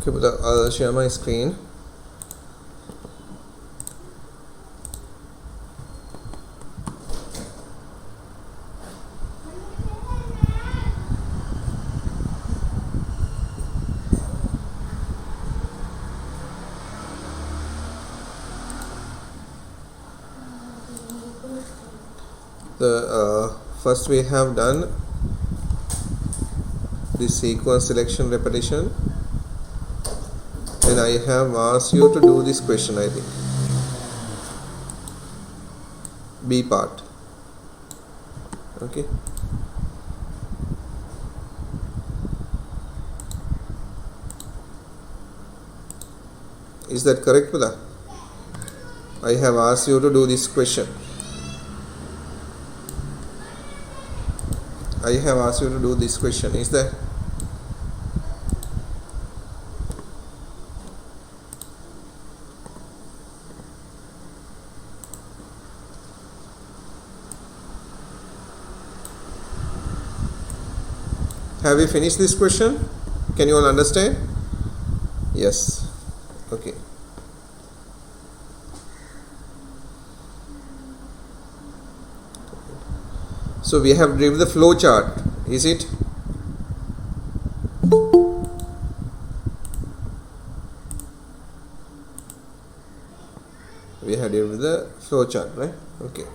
Okay, but I'll share my screen. First we have done the sequence selection repetition, and I have asked you to do this question, I think. B part. Okay. Is that correct, Pula? I have asked you to do this question. I have asked you to do this question. Is that? Have you finished this question? Can you all understand? Yes. Okay. So we have driven the flow chart. Is it? We have driven the flow chart, right? Okay.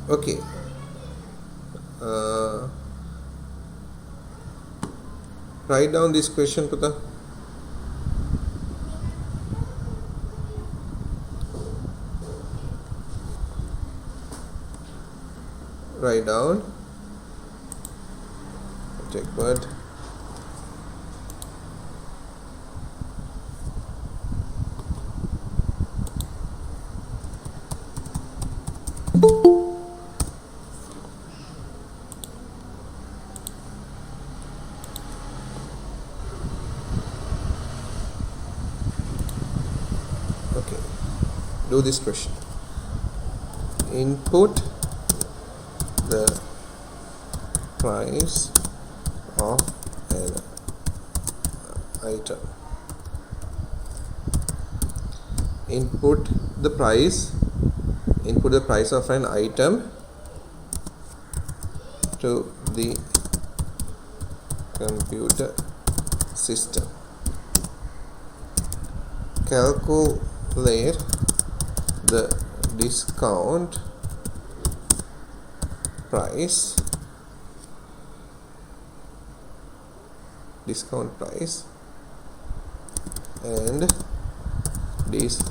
Okay. Write down this question, Pata. Write down. Take word. Okay. Do this question. Input the price of an item. Input the price of an item to the computer system. Calculate the discount price and display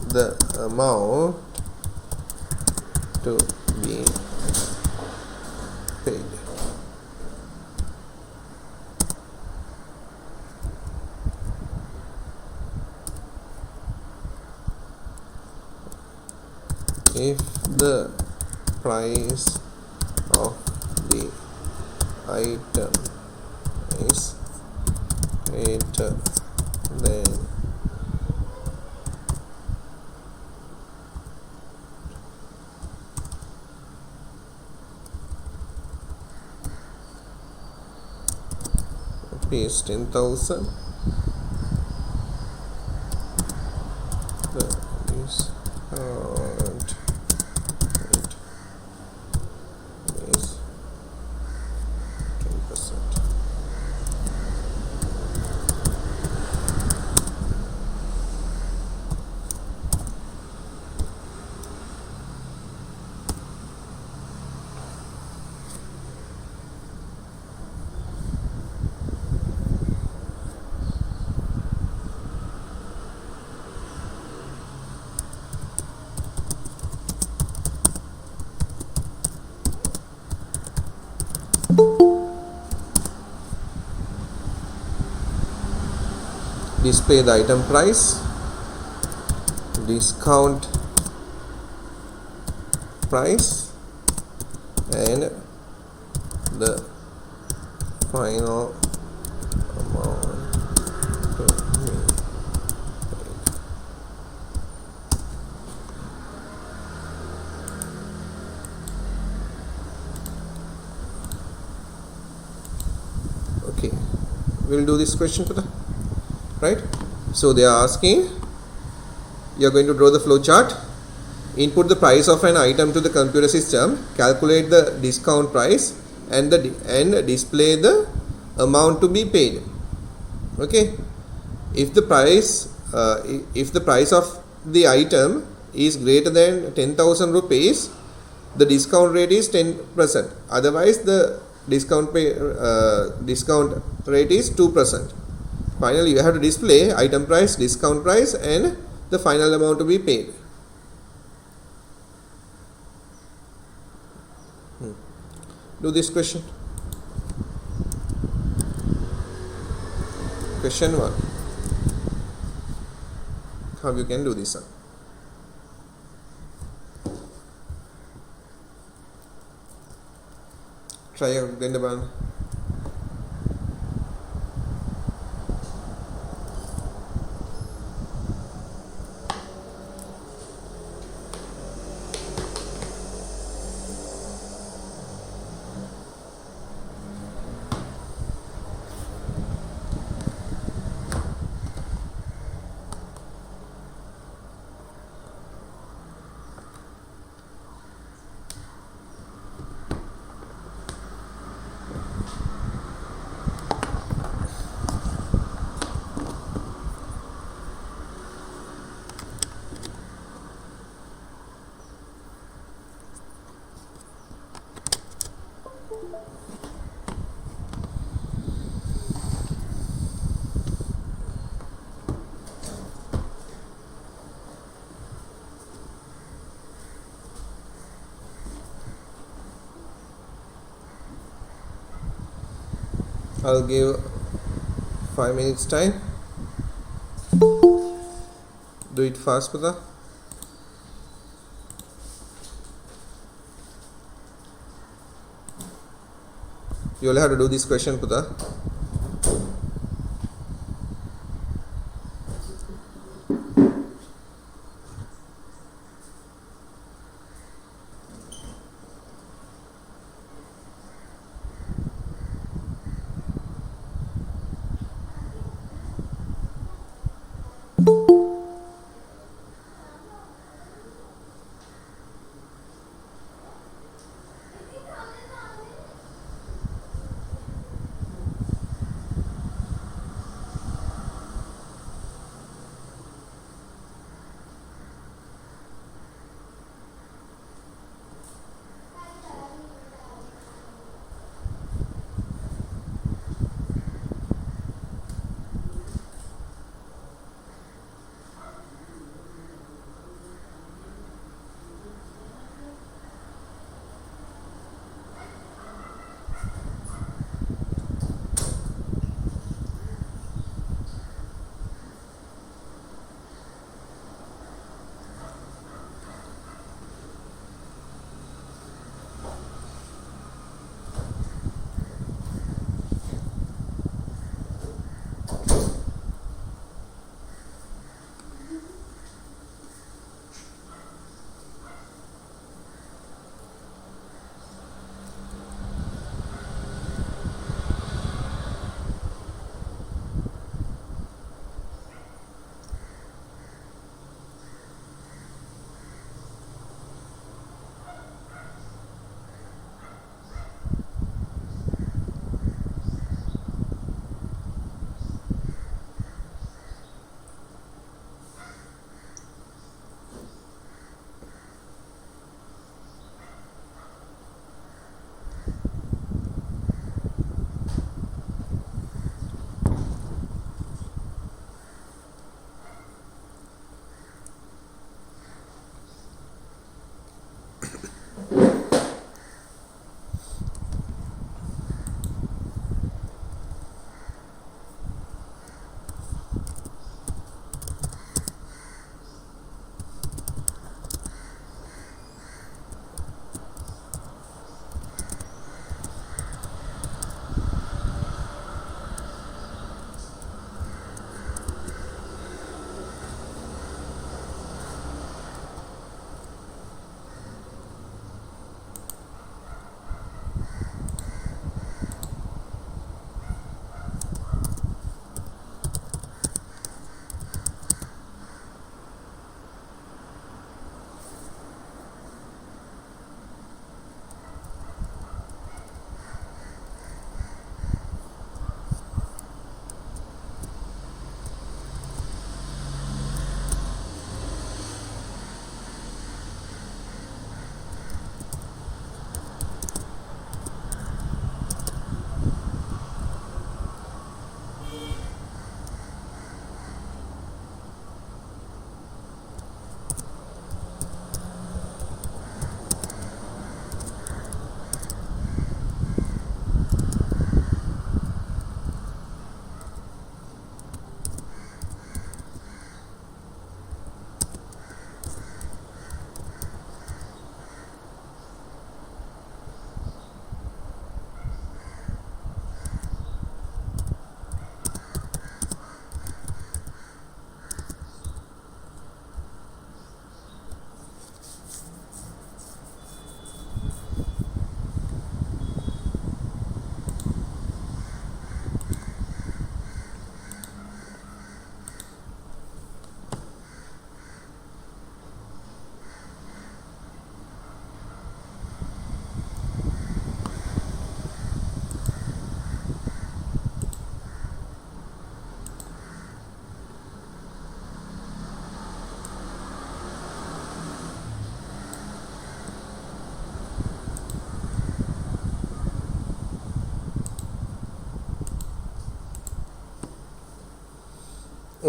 the amount to be paid. If the price of the item is greater than rupees 10,000, the discount rate is 10%. Display the item price, discount price, and the final amount to be paid. we'll do this question, Pata. Right? So they are asking, you are going to draw the flow chart. Input the price of an item to the computer system, calculate the discount price, and display the amount to be paid. Okay, if the price of the item is greater than 10,000 rupees, the discount rate is 10%. Otherwise, the discount rate is 2%. Finally, you have to display item price, discount price, and the final amount to be paid. Do this question. Question 1. How you can do this one? Try again the one. I'll give 5 minutes time. Do it fast, Pata. You will have to do this question, Pata.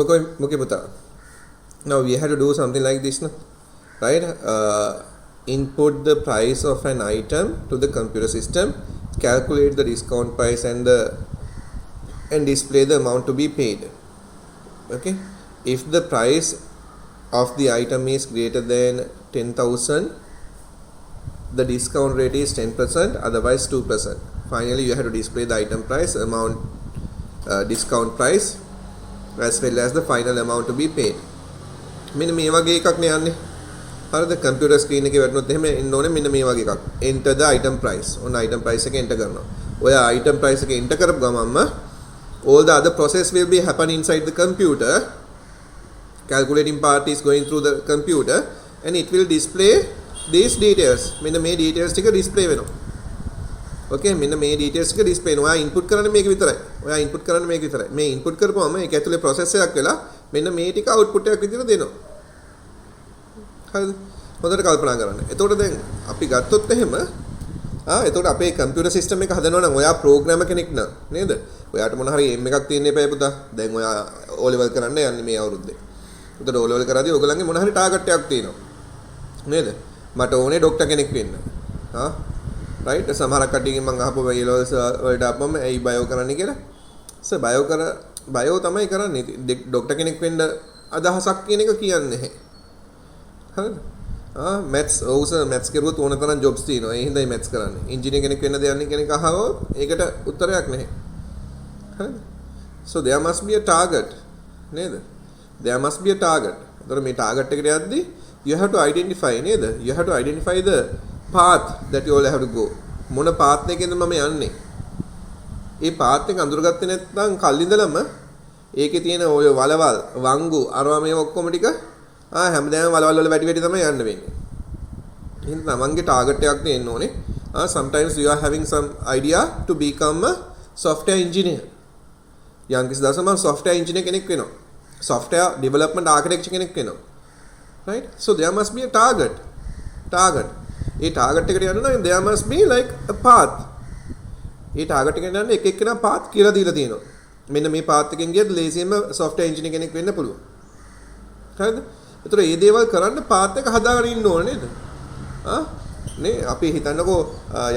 Okay, Puta. Now we have to do something like this, no? Right? Input the price of an item to the computer system, calculate the discount price and display the amount to be paid. Okay? If the price of the item is greater than 10,000, the discount rate is 10%, otherwise 2%. Finally, you have to display the item price, amount, discount price, as well as the final amount to be paid. මෙන්න මේ වගේ එකක් නේ යන්නේ. හරිද? Computer screen එකේ වැටුනොත් එහෙම එන්න ඕනේ මෙන්න මේ වගේ එකක්. enter the item price. ඔන්න item price එක enter කරනවා. ඔය item price එක enter කරපු ගමන්ම all the other process will be happen inside the computer. Calculating part is going through the computer and it will display these details. මෙන්න මේ details ටික display වෙනවා. Okay, මෙන්න මේ details ටික display වෙනවා. ඔයා input කරන්නේ මේක විතරයි. ඔයා input කරන්නේ මේක විතරයි. මේ input කරපුවම ඒක ඇතුලේ process එකක් වෙලා මෙන්න මේ ටික output එකක් විදිහට දෙනවා. හරිද? හොඳට කල්පනා කරන්න. එතකොට දැන් අපි ගත්තොත් එහෙම එතකොට අපේ කම්පියුටර් සිස්ටම් එක හදනවා නම් ඔයා ප්‍රෝග්‍රෑමර් කෙනෙක් නේද? ඔයාට මොන හරි එම් එකක් තියෙන්න එපා පුතා. දැන් ඔයා O level කරන්න යන්නේ මේ අවුරුද්දේ. එතකොට O level කරාදී ඔයගොල්ලන්ගේ මොන හරි ටාගට් එකක් තියෙනවා. නේද? මට ඕනේ ડોක්ටර් කෙනෙක් වෙන්න. right? සමහරක් කට්ටියකින් මම අහපුවා A levels වලට ආපම ඇයි බයෝ කරන්න කියලා. සර් බයෝ තමයි කරන්නේ. ડોක්ටර් කෙනෙක් වෙන්න අදහසක් කියන එක කියන්නේ නැහැ. හරිද? maths maths කරුවොත් ඕන තරම් jobs තියෙනවා. ඒ හින්දායි maths කරන්නේ. engineer කෙනෙක් වෙන්න දෙයක් කෙනෙක් අහවොත් ඒකට උත්තරයක් නැහැ. හරිද? So there must be a target. නේද? There must be a target. එතකොට මේ target එකට යද්දී you have to identify නේද? You have to identify the path that you all have to go. මොන path එකකින්ද මම යන්නේ? ඒ path එක අඳුරගත්තේ නැත්නම් කල්ලින්දලම ඒකේ තියෙන ඔය වලවල් වංගු අරවා මේ ඔක්කොම ටික හැමදාම වලවල් වල වැටි තමයි යන්න වෙන්නේ. එහෙනම් තමන්ගේ ටාගට් එකක් තියෙන්න ඕනේ. Sometimes you are having some idea to become a software engineer. යම් කිසි දවසක මම software engineer කෙනෙක් වෙනවා. Software development architecture කෙනෙක් වෙනවා. Right? So there must be a target. A target එකට යන්න නම් there must be like a path. A target එකට යන්න එක එක්කෙනා path කියලා දීලා තියෙනවා. මෙන්න මේ path එකෙන් ගියත් ලේසියෙන්ම software engineer කෙනෙක් වෙන්න පුළුවන්. හරිද? ඒතර මේ දේවල් කරන්න පාත් එක හදාගෙන ඉන්න ඕනේ නේද? නේ අපි හිතන්නකෝ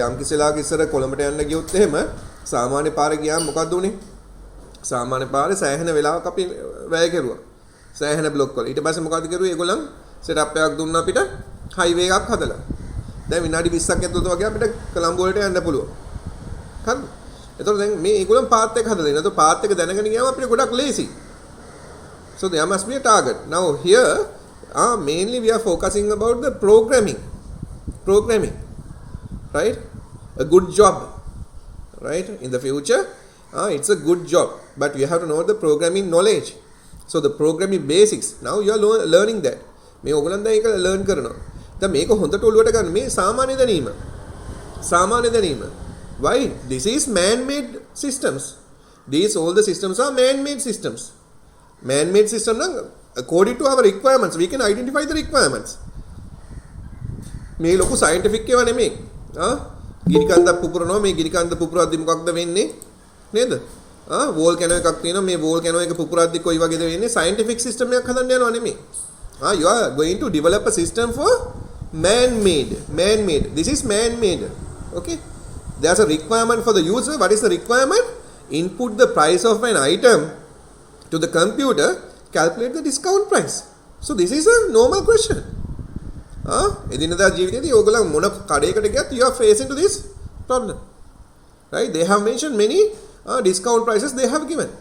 යම් කිසිලාක ඉස්සර කොළඹට යන්න ගියොත් එහෙම සාමාන්‍ය පාරේ ගියාම මොකද්ද උනේ? සාමාන්‍ය පාරේ සෑහෙන වෙලාවක් අපි වැය කෙරුවා. සෑහෙන බ්ලොක් වල. ඊට පස්සේ මොකද්ද කරුවේ? ඒගොල්ලන් සෙටප් එකක් දුන්නා අපිට හයිවේ එකක් හදලා. දැන් විනාඩි 20ක් ඇතුළත වගේ අපිට කොළඹ වලට යන්න පුළුවන්. හරිද? ඒතකොට දැන් මේ ඒගොල්ලන් පාත් එක හදලා දෙනවා. ඒතකොට පාත් එක දැනගෙන ගියාම අපිට ගොඩක් ලේසි. So there must be a target. Now here, mainly we are focusing about the programming, right? A good job, right? In the future, it's a good job, but you have to know the programming knowledge. So the programming basics. Now you are learning that. මේ ඔයගොල්ලන් දැන් ඒක learn කරනවා. දැන් මේක හොඳට ඔළුවට ගන්න මේ සාමාන්‍ය දැනීම. Why? This is man-made systems. All the systems are man-made systems. Man-made system නම් according to our requirements we can identify the requirements. මේ ලොකු scientific ඒවා නෙමෙයි. ගිනි කන්දක් පුපුරනවා මේ ගිනි කන්ද පුපුරද්දි මොකක්ද වෙන්නේ? නේද? වෝල්කැනෝ එකක් තියෙනවා මේ වෝල්කැනෝ එක පුපුරද්දි කොයි වගේද වෙන්නේ? scientific system එකක් හදන්න යනවා නෙමෙයි. You are going to develop a system for man-made. This is man-made. Okay? There's a requirement for the user. What is the requirement? Input the price of an item to the computer, calculate the discount price. So this is a normal question. එදිනදා ජීවිතයේදී ඕගොල්ලෝ මොන කඩේකට ගියත් you are facing to this problem. Right? They have mentioned many discount prices they have given.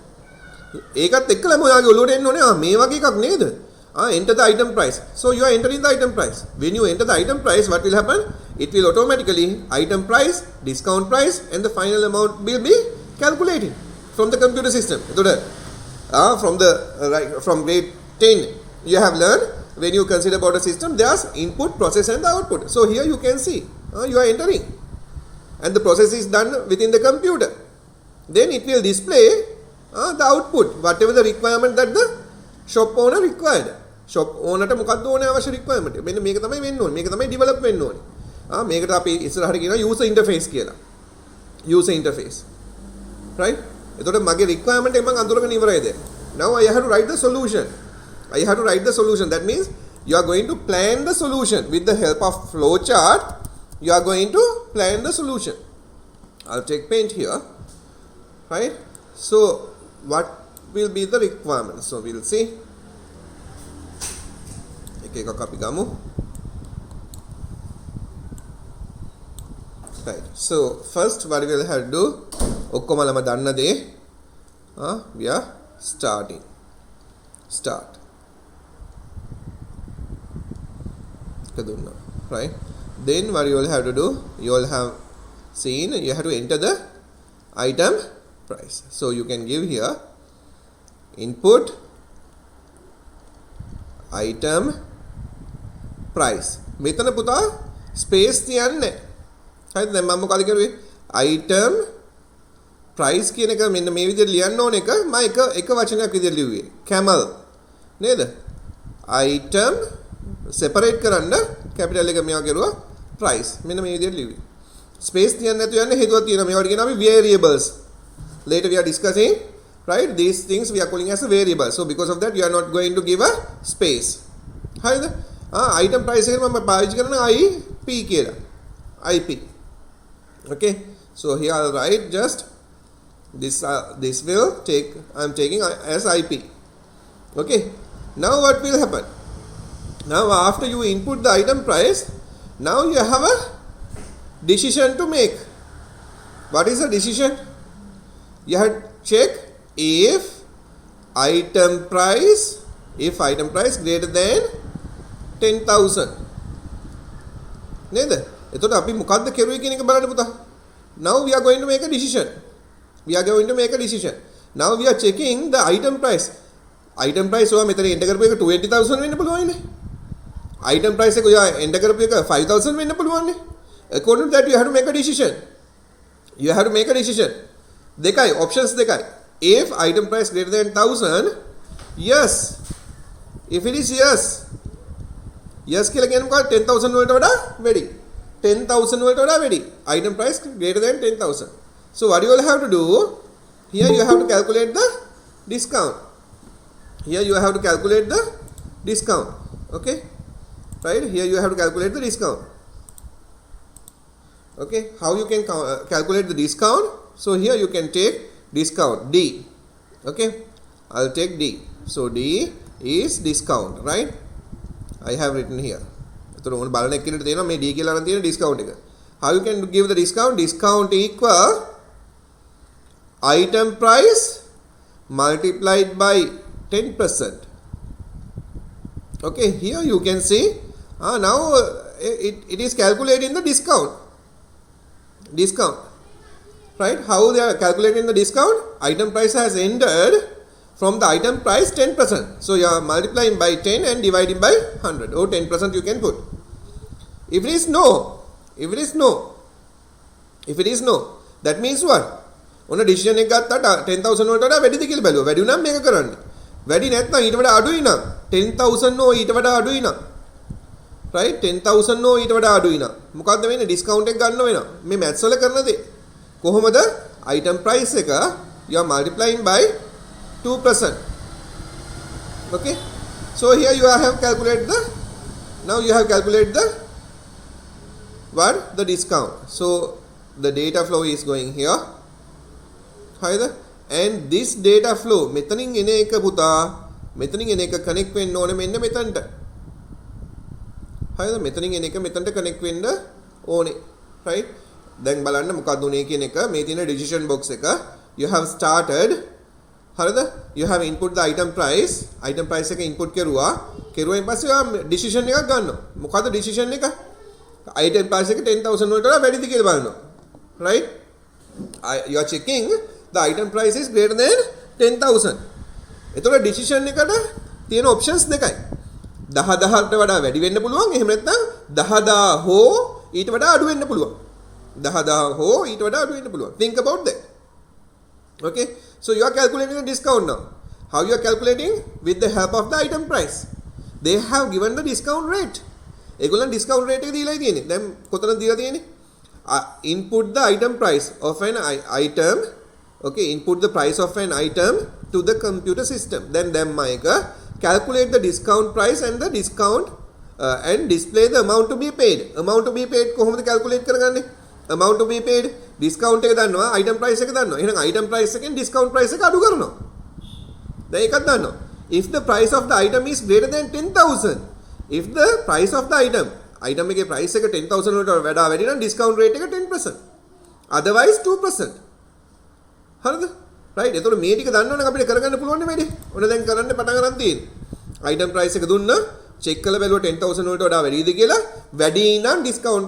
ඒකත් එක්කලම ඔයාගේ ඔළුවට එන්න ඕනේ මේ වගේ එකක් නේද? Enter the item price. So you are entering the item price. When you enter the item price, what will happen? It will automatically item price, discount price and the final amount will be calculated from the computer system. From grade 10 you have learned when you consider about a system there's input, process and the output. So here you can see you are entering and the process is done within the computer. Then it will display the output, whatever the requirement that the shop owner required. Shop owner ට මොකක්ද ඕනේ අවශ්‍ය requirement. මෙන්න මේක තමයි වෙන්න ඕනේ. මේක තමයි develop වෙන්න ඕනේ. මේකට අපි ඉස්සරහට කියනවා user interface කියලා. User interface. Right? එතකොට මගේ requirement එක මම අඳුරගෙන ඉවරයිද? Now I have to write the solution. I have to write the solution. That means you are going to plan the solution with the help of flow chart. You are going to plan the solution. I'll take paint here, right? So what will be the requirement? So we'll see. Okay, copy gamu. Right. So first, what we will have to do? Okkomalama danna de. We are starting. Start. Right. Then what you will have to do? You will have seen. You have to enter the item price. So you can give here input item price. Metana puta space tiyanne. Right. Then මම මොකද කරුවේ? item price කියන එක මෙන්න මේ විදිහට ලියන්න ඕන එක මම එක වචනයක් විදිහට ලිව්වේ. camel නේද? item separate කරන්න capital එක මෙයා කරුවා price. මෙන්න මේ විදිහට ලිව්වේ. space තියන්න නැතුව යන්නේ හේතුවක් තියෙනවා. මේවට කියනවා අපි variables. Later we are discussing, right? These things we are calling as a variable. So because of that you are not going to give a space. හරිද? item price එක මම පාවිච්චි කරන IP කියලා. IP. Okay. So here I'll write just this will take, I'm taking as IP. Okay. Now what will happen? Now after you input the item price, now you have a decision to make. What is the decision? You have to check if item price greater than 10,000. නේද? එතකොට අපි මොකද්ද කෙරුවේ කියන එක බලන්න පුතා. Now we are going to make a decision. Now we are checking the item price. Item price ඔයා මෙතන එන්ටර් කරපු එක 20,000 වෙන්න පුළුවන් නේ. Item price එක ඔයා එන්ටර් කරපු එක 5,000 වෙන්න පුළුවන් නේ. According to that you have to make a decision. දෙකයි options දෙකයි. If item price greater than 1,000, yes. If it is yes කියලා කියන්නේ මොකක්ද? 10,000 වලට වඩා වැඩි. 10,000 වලට වඩා වැඩි. Item price greater than 10,000. So what you will have to do? Here you have to calculate the discount. Okay. Right? Here you have to calculate the discount. Okay. How you can calculate the discount? So here you can take discount D. Okay. I'll take D. So D is discount, right? I have written here. එතකොට ඕන බලන එක්කෙනෙක්ට තේරෙනවා මේ D කියලා අරන් තියෙන discount එක. How you can give the discount? Discount equal item price multiplied by 10%. Okay, here you can see now it is calculating the discount. Right? How they are calculating the discount? Item price has entered from the item price 10%. So you are multiplying by 10 and dividing by 100 or 10% you can put. If it is no, that means what? On a decision එක ගත්තාට 10,000 වලට වඩා වැඩිද කියලා බැලුවා. වැඩි උනම් මේක කරන්න. වැඩි නැත්නම් ඊට වඩා අඩුයි නම් 10,000 නෝ ඊට වඩා අඩුයි නම්, right? 10,000 නෝ ඊට වඩා අඩුයි නම් මොකද්ද වෙන්නේ? ඩිස්කවුන්ට් එක ගන්න වෙනවා. මේ මැත්ස් වල කරන දේ. කොහොමද? item price එක you are multiplying by 2%. Okay. So here you have calculated the the discount. So the data flow is going here. Either and this data flow මෙතනින් එන එක පුතා මෙතනින් එන එක කනෙක්ට් වෙන්න ඕනේ මෙන්න මෙතනට. හරිද? මෙතනින් එන එක මෙතනට කනෙක්ට් වෙන්න ඕනේ. right? දැන් බලන්න මොකක්ද උනේ කියන එක මේ තියෙන decision box එක you have started. හරිද? you have input the item price එක input කෙරුවෙන් පස්සේ ඔයා decision එකක් ගන්නවා. මොකද්ද decision එක? item price එක 10,000 වලට වඩා වැඩිද කියලා බලනවා. right? You are checking the item price is greater than 10,000. එතකොට decision එකට තියෙන options දෙකයි. 10,000ට වඩා වැඩි වෙන්න පුළුවන්. එහෙම නැත්නම් 10,000 හෝ ඊට වඩා අඩු වෙන්න පුළුවන්. 10,000 හෝ ඊට වඩා අඩු වෙන්න පුළුවන්. Think about that. Okay. So you are calculating the discount now. How you are calculating? With the help of the item price. They have given the discount rate. ඒගොල්ලන් discount rate එක දීලා තියෙන්නේ. දැන් කොතනද දීලා තියෙන්නේ? Input the item price of an item Okay, input the price of an item to the computer system. Then දැම්මා එක calculate the discount price and the discount and display the amount to be paid. Amount to be paid කොහොමද calculate කරගන්නේ? Amount to be paid discount එක දන්නවා, item price එක දන්නවා. එහෙනම් item price එකෙන් discount price එක අඩු කරනවා. දැන් ඒකත් දන්නවා. If the price of the item is greater than 10,000, if the price of the item එකේ price එක 10,000 වලට වඩා වැඩි නම් discount rate එක 10%. Otherwise 2%. හරිද? right. එතකොට මේ ටික දන්නවනම් අපිට කරගන්න පුළුවන් නේ. ඔන්න දැන් කරන්න පටන් ගන්න තියෙන්නේ. item price එක දුන්නා, check කරලා බැලුවා 10,000 වලට වඩා වැඩිද කියලා. වැඩි නම් discount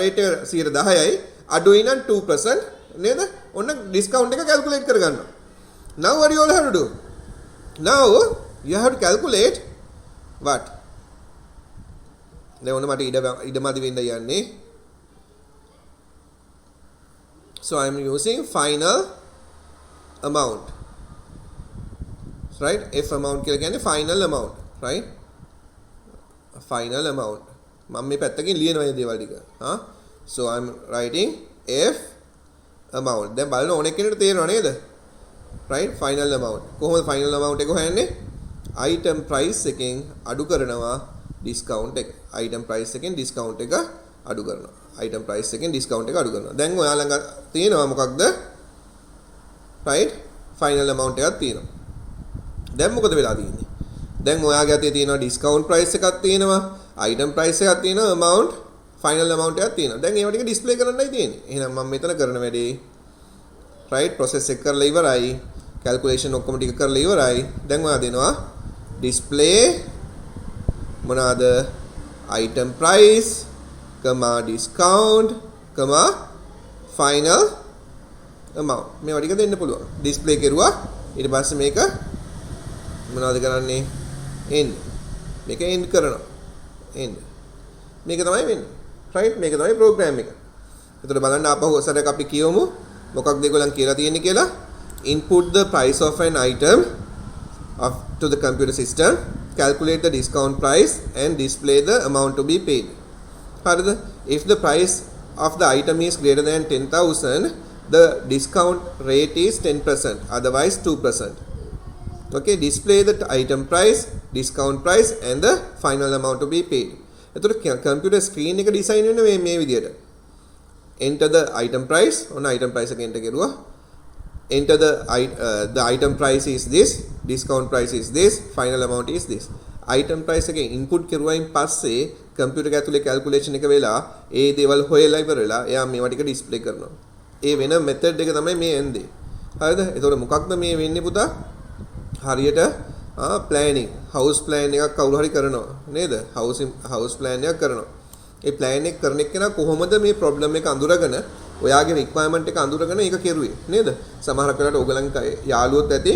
rate එක 10%යි, අඩුයි නම් 2% නේද? ඔන්න discount එක calculate කරගන්නවා. Now what you all have to do? Now you have to calculate what? දැන් ඔන්න මට ඉඩමදි වෙන්න යන්නේ. So I am using final amount, right? F amount කියලා කියන්නේ final amount, right? Final amount. මම මේ පැත්තකින් ලියනවා මේ දේවල් ටික. So I am writing F amount. දැන් බලන්න ඕන කෙනෙකුට තේරෙනව නේද? right? Final amount. කොහොමද final amount එක හොයන්නේ? item price එකෙන් අඩු කරනවා discount එක. item price එකෙන් discount එක අඩු කරනවා. item price එකෙන් discount එක අඩු කරනවා. දැන් ඔයා ළඟ තියෙනවා මොකක්ද? right? final amount එකක් තියෙනවා. දැන් මොකද වෙලා තියෙන්නේ? දැන් ඔයාගේ අතේ තියෙනවා discount price එකක් තියෙනවා, item price එකක් තියෙනවා, amount final amount එකක් තියෙනවා. දැන් ඒවා ටික display කරන්නයි තියෙන්නේ. එහෙනම් මම මෙතන කරන වැඩේ right process එක කරලා ඉවරයි. calculation ඔක්කොම ටික කරලා ඉවරයි. දැන් ඔයා දෙනවා display මොනවාද? item price, discount, final amount. මේවා ටික දෙන්න පුළුවන්. display කරුවා. ඊට පස්සේ මේක මොනවද කරන්නේ? end. මේක end කරනවා. end. මේක තමයි වෙන්නේ. right? මේක තමයි program එක. එතකොට බලන්න ආපහු ඔසරයක් අපි කියවමු. මොකක්ද ඒගොල්ලන් කියලා තියෙන්නේ කියලා? Input the price of an item to the computer system, calculate the discount price and display the amount to be paid. හරිද? If the price of the item is greater than 10,000, the discount rate is 10%, otherwise 2%. Okay, display the item price, discount price and the final amount to be paid. එතකොට computer screen එක design වෙන්නේ මේ විදියට. Enter the item price, on item price එක enter කරුවා. Enter the item price is this, discount price is this, final amount is this. item price එකෙන් input කරුවයින් පස්සේ computer එක ඇතුලේ calculation එක වෙලා ඒ දේවල් හොයලා ඉවරලා එයා මේවා ටික display කරනවා. ඒ වෙන method එක තමයි මේ එන්නේ. හරිද? එතකොට මොකක්ද මේ වෙන්නේ පුතා? හරියට planning, house plan එකක් කවුරු හරි කරනවා නේද? house plan එකක් කරනවා. ඒ plan එක කරන එක්කෙනා කොහොමද මේ problem එක අඳුරගෙන ඔයාගේ requirement එක අඳුරගෙන ඒක කෙරුවේ නේද? සමහරක් වෙලාවට ඕගලන්ගේ යාළුවොත් ඇති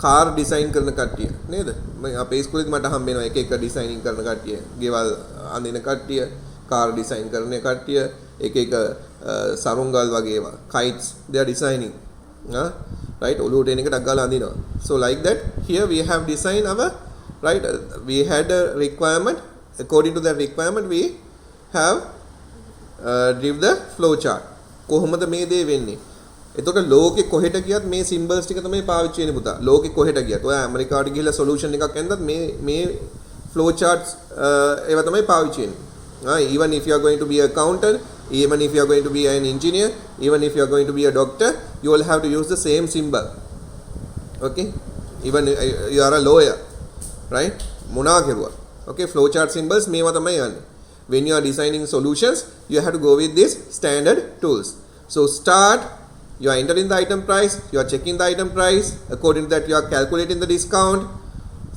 කාර් ඩිසයින් කරන කට්ටිය නේද? මම අපේ ඉස්කෝලේදී මට හම්බ වෙනවා එක ඩිසයිනින් කරන කට්ටිය, ගෙවල් අඳින කට්ටිය, කාර් ඩිසයින් කරන කට්ටිය, එක සරුංගල් වගේ ඒවා, kites they are designing. Right? ඔලුවට එන එක ඩක් ගාලා අඳිනවා. So like that here we have designed our right, we had a requirement, according to that requirement we have give the flow chart. කොහොමද මේ දේ වෙන්නේ? එතකොට ලෝකෙ කොහෙට ගියත් මේ symbols ටික තමයි පාවිච්චි වෙන්නේ පුතා. ලෝකෙ කොහෙට ගියත් ඔයා ඇමරිකාවට ගිහිල්ලා solution එකක් ඇන්දත් මේ flow charts ඒවා තමයි පාවිච්චි වෙන්නේ. Even if you are going to be an accountant, even if you are going to be an engineer, even if you are going to be a doctor, you will have to use the same symbol. Okay? Even you are a lawyer, right? මොනා කෙරුවා. Okay, flow chart symbols මේවා තමයි යන්නේ. When you are designing solutions, you have to go with these standard tools. So start, you are entering the item price, you are checking the item price, according to that you are calculating the discount,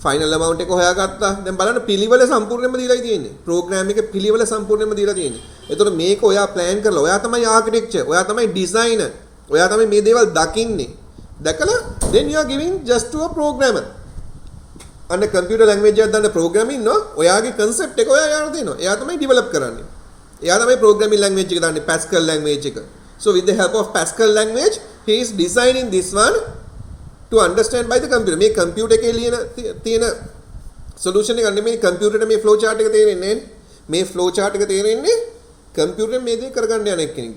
final amount එක හොයාගත්තා. දැන් බලන්න පිළිවෙල සම්පූර්ණයෙන්ම දීලා තියෙන්නේ. program එකේ පිළිවෙල සම්පූර්ණයෙන්ම දීලා තියෙන්නේ. එතකොට මේක ඔයා plan කරලා, ඔයා තමයි architecture, ඔයා තමයි designer, ඔයා තමයි මේ දේවල් දකින්නේ. දැකලා then you are giving just to a programmer. අන්න computer language එකක් දාන්න programming නෝ, ඔයාගේ concept එක ඔයා යාර දෙනවා. එයා තමයි develop කරන්නේ. එයා තමයි programming language එක දාන්නේ, Pascal language එක. So with the help of Pascal language, he is designing this one to understand by the computer. මේ computer එකේ තියෙන solution එක නෙමෙයි computer ට මේ flow chart එක තේරෙන්නේ. මේ flow chart එක තේරෙන්නේ computer මේ දේ කරගන්න යන කෙනෙක්.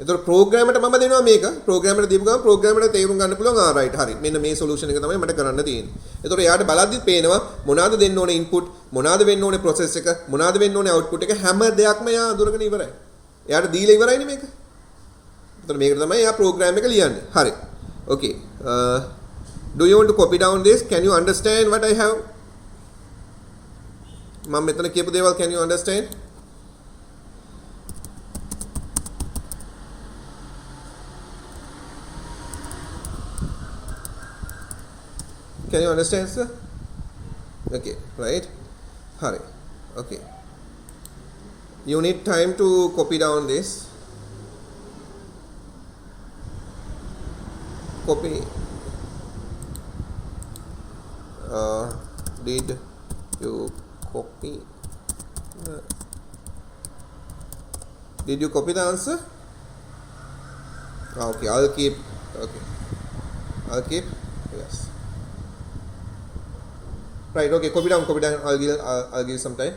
එතකොට ප්‍රෝග්‍රෑම් එකට මම දෙනවා මේක. ප්‍රෝග්‍රෑම් එකට දීපු ගමන් ප්‍රෝග්‍රෑම් එකට තේරුම් ගන්න පුළුවන් රයිට් හරි. මෙන්න මේ සොලියුෂන් එක තමයි මට කරන්න තියෙන්නේ. එතකොට එයාට බලද්දිත් පේනවා මොනවාද දෙන්න ඕනේ ඉන්පුට්, මොනවාද වෙන්න ඕනේ ප්‍රොසෙස් එක, මොනවාද වෙන්න ඕනේ අවුට්පුට් එක හැම දෙයක්ම එයා අඳුරගෙන ඉවරයි. එයාට දීලා ඉවරයිනේ මේක. එතකොට මේකට තමයි එයා ප්‍රෝග්‍රෑම් එක ලියන්නේ. හරි. Okay. Do you want to copy down this? Can you understand what I have? මම මෙතන කියපු දේවල් can you understand? Can you understand, sir? Okay, right? Hurry. Okay. You need time to copy down this. Copy. Did you copy? Did you copy the answer? Okay, I'll keep. Okay, I'll keep. Yes. Right. Okay. Copy down. Copy down. I'll give some time.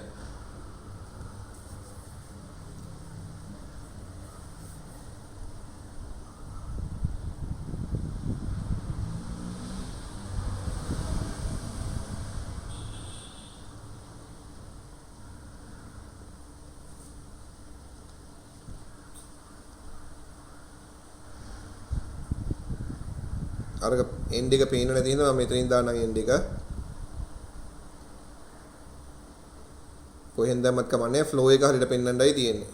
අර end එක පේන්න නැති හින්දා මම මෙතනින් දාන්නම් end එක. කොහෙන් දැම්මත් කමන්නේ ෆ්ලෝ එක හරියට පෙන්වන්නයි තියෙන්නේ.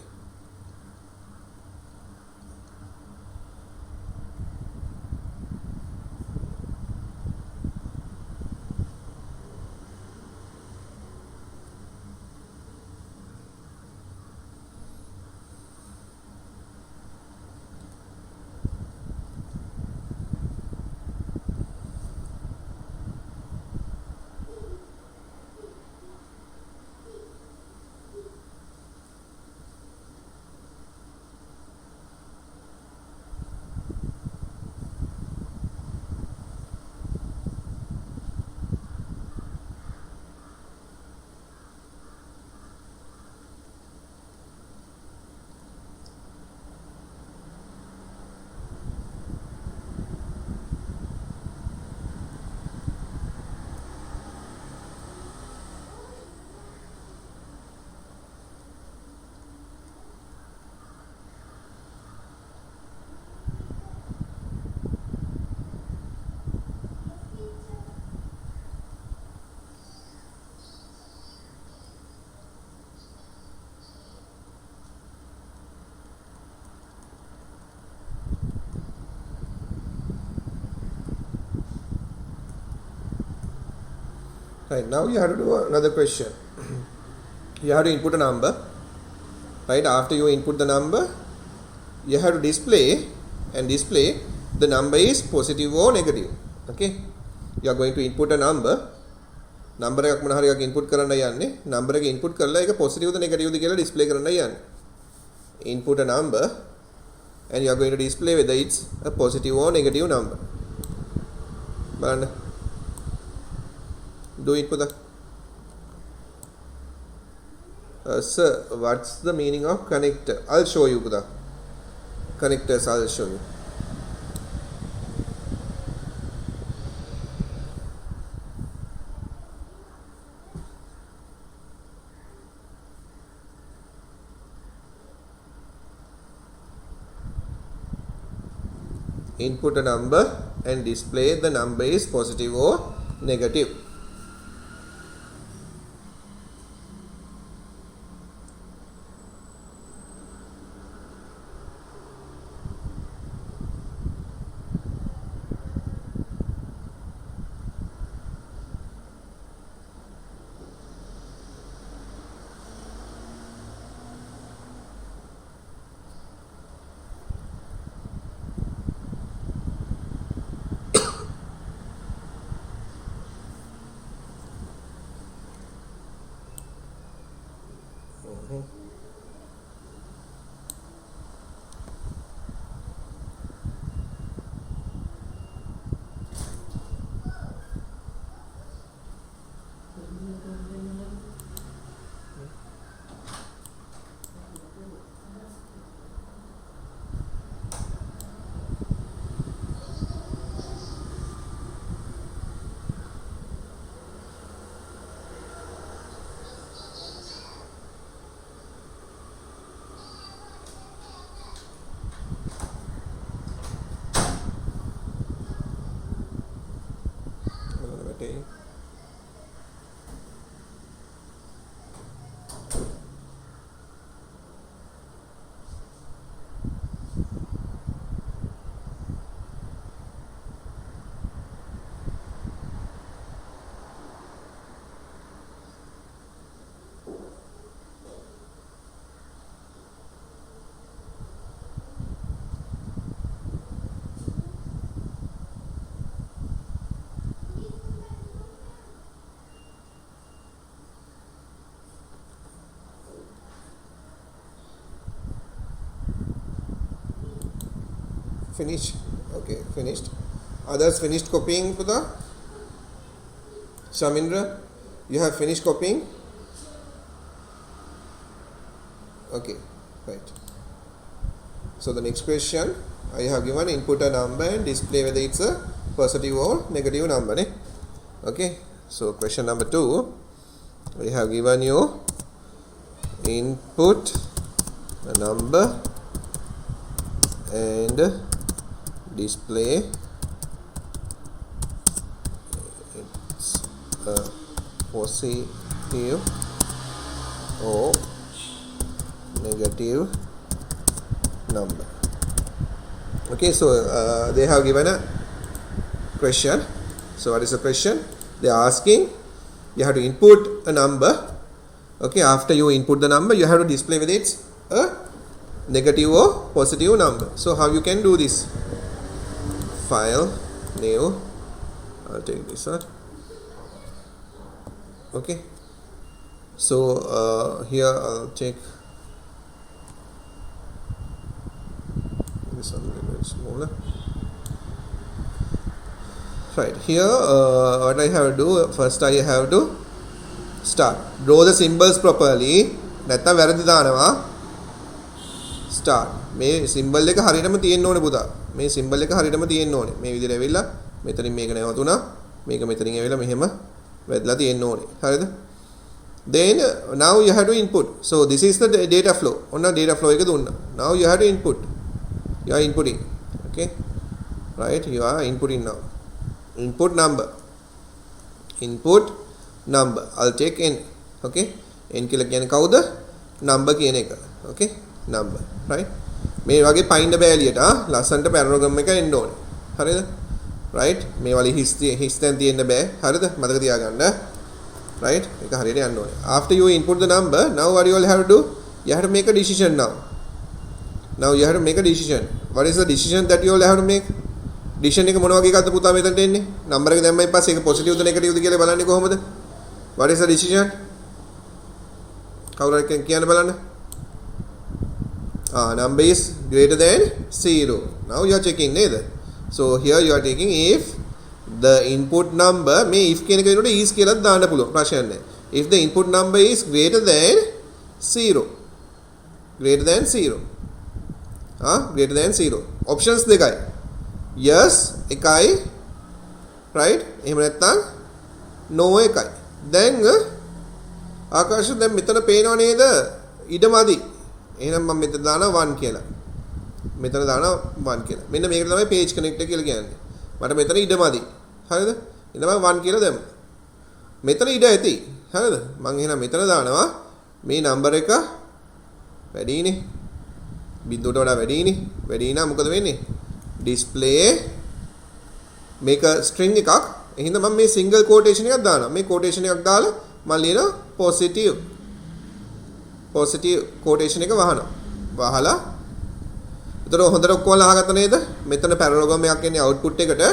Right, now you have to do another question. You have to input a number. Right, after you input the number, you have to display the number is positive or negative. Okay, you are going to input a number. Number එකක් මොන හරි එකක් input කරන්න යන්නේ. Number එක input කරලා ඒක positive ද negative ද කියලා display කරන්න යන්නේ. Input a number and you are going to display whether it's a positive or negative number. බලන්න. Do it for the sir, what's the meaning of connector? I'll show you the connectors. I'll show you. Input a number and display the number is positive or negative. Finish. Okay, finished. Others finished copying, Pudha? Shamindra, you have finished copying? Okay, right. So the next question, I have given input a number and display whether it's a positive or negative number. Okay, so question number 2, we have given you input a number and display it's a positive or negative number. Okay, so they have given a question. So what is the question? They are asking, you have to input a number. Okay, after you input the number, you have to display whether it's a negative or positive number. So how you can do this? File, new, I'll take this out. Okay, so here I'll take this one a little bit smaller. Right, here what I have to do, first I have to start. Draw the symbols properly. නැත්තම් වැරදි දානවා. Start. මේ symbol එක හරියටම තියෙන්න ඕනේ පුතා. මේ symbol එක හරියටම තියෙන්න ඕනේ. මේ විදිහට ඇවිල්ලා මෙතනින් මේක නැවතුණා. මේක මෙතනින් ඇවිල්ලා මෙහෙම වැදලා තියෙන්න ඕනේ. හරිද? Then now you have to input. So this is the data flow. ඔන්න data flow එක දුන්නා. Now you have to input. You are inputting. Okay? Right? You are inputting now. Input number. Input number. I'll take n. Okay? n කියලා කියන්නේ කවුද? number කියන එක. Okay? number. Right? මේ වගේ find බෑ එළියට. ලස්සන්ට parallelogram එක එන්න ඕනේ. හරිද? Right? මේ වලේ හිස් තැන් තියෙන්න බෑ. හරිද? මතක තියාගන්න. Right? ඒක හරියට යන්න ඕනේ. After you input the number, now what you all have to do? You have to make a decision now. Now you have to make a decision. What is the decision that you all have to make? Decision එක මොන වගේ එකක්ද පුතා මෙතනට එන්නේ? number එක දැම්මයින් පස්සේ ඒක positive ද negative ද කියලා බලන්නේ කොහොමද? What is the decision? කවුරු හරි කියන්න බලන්න. Number is greater than 0. Now you are checking නේද? So here you are taking if the input number මේ if කියන එක වෙනකොට is කියලා දාන්න පුළුවන් ප්‍රශ්නයක් නැහැ. If the input number is greater than 0. Greater than 0. Greater than 0. Options දෙකයි. Yes එකයි. Right? එහෙම නැත්නම් no එකයි. දැන් ආකාශ දැන් මෙතන පේනව නේද? ඉඩමදි. එහෙනම් මම මෙතන දානවා 1 කියලා. මෙතන දානවා 1 කියලා. මෙන්න මේකට තමයි page connect එක කියලා කියන්නේ. මට මෙතන ඉඩමදි. හරිද? එහෙනම් මම 1 කියලා දැම්මා. මෙතන ඉඩ ඇති. හරිද? මම එහෙනම් මෙතන දානවා මේ නම්බර එක වැඩිනේ. බිඳුවට වඩා වැඩිනේ. වැඩි නම් මොකද වෙන්නේ? display මේක string එකක්. එහෙනම් මම මේ single quotation එකක් දානවා. මේ quotation එකක් දාලා මම ලියනවා positive. positive quotation එක වහනවා. වහලා එතකොට හොඳට ඔක්කොම අහගත්ත නේද? මෙතන parallelogram එකක් එන්නේ output එකට.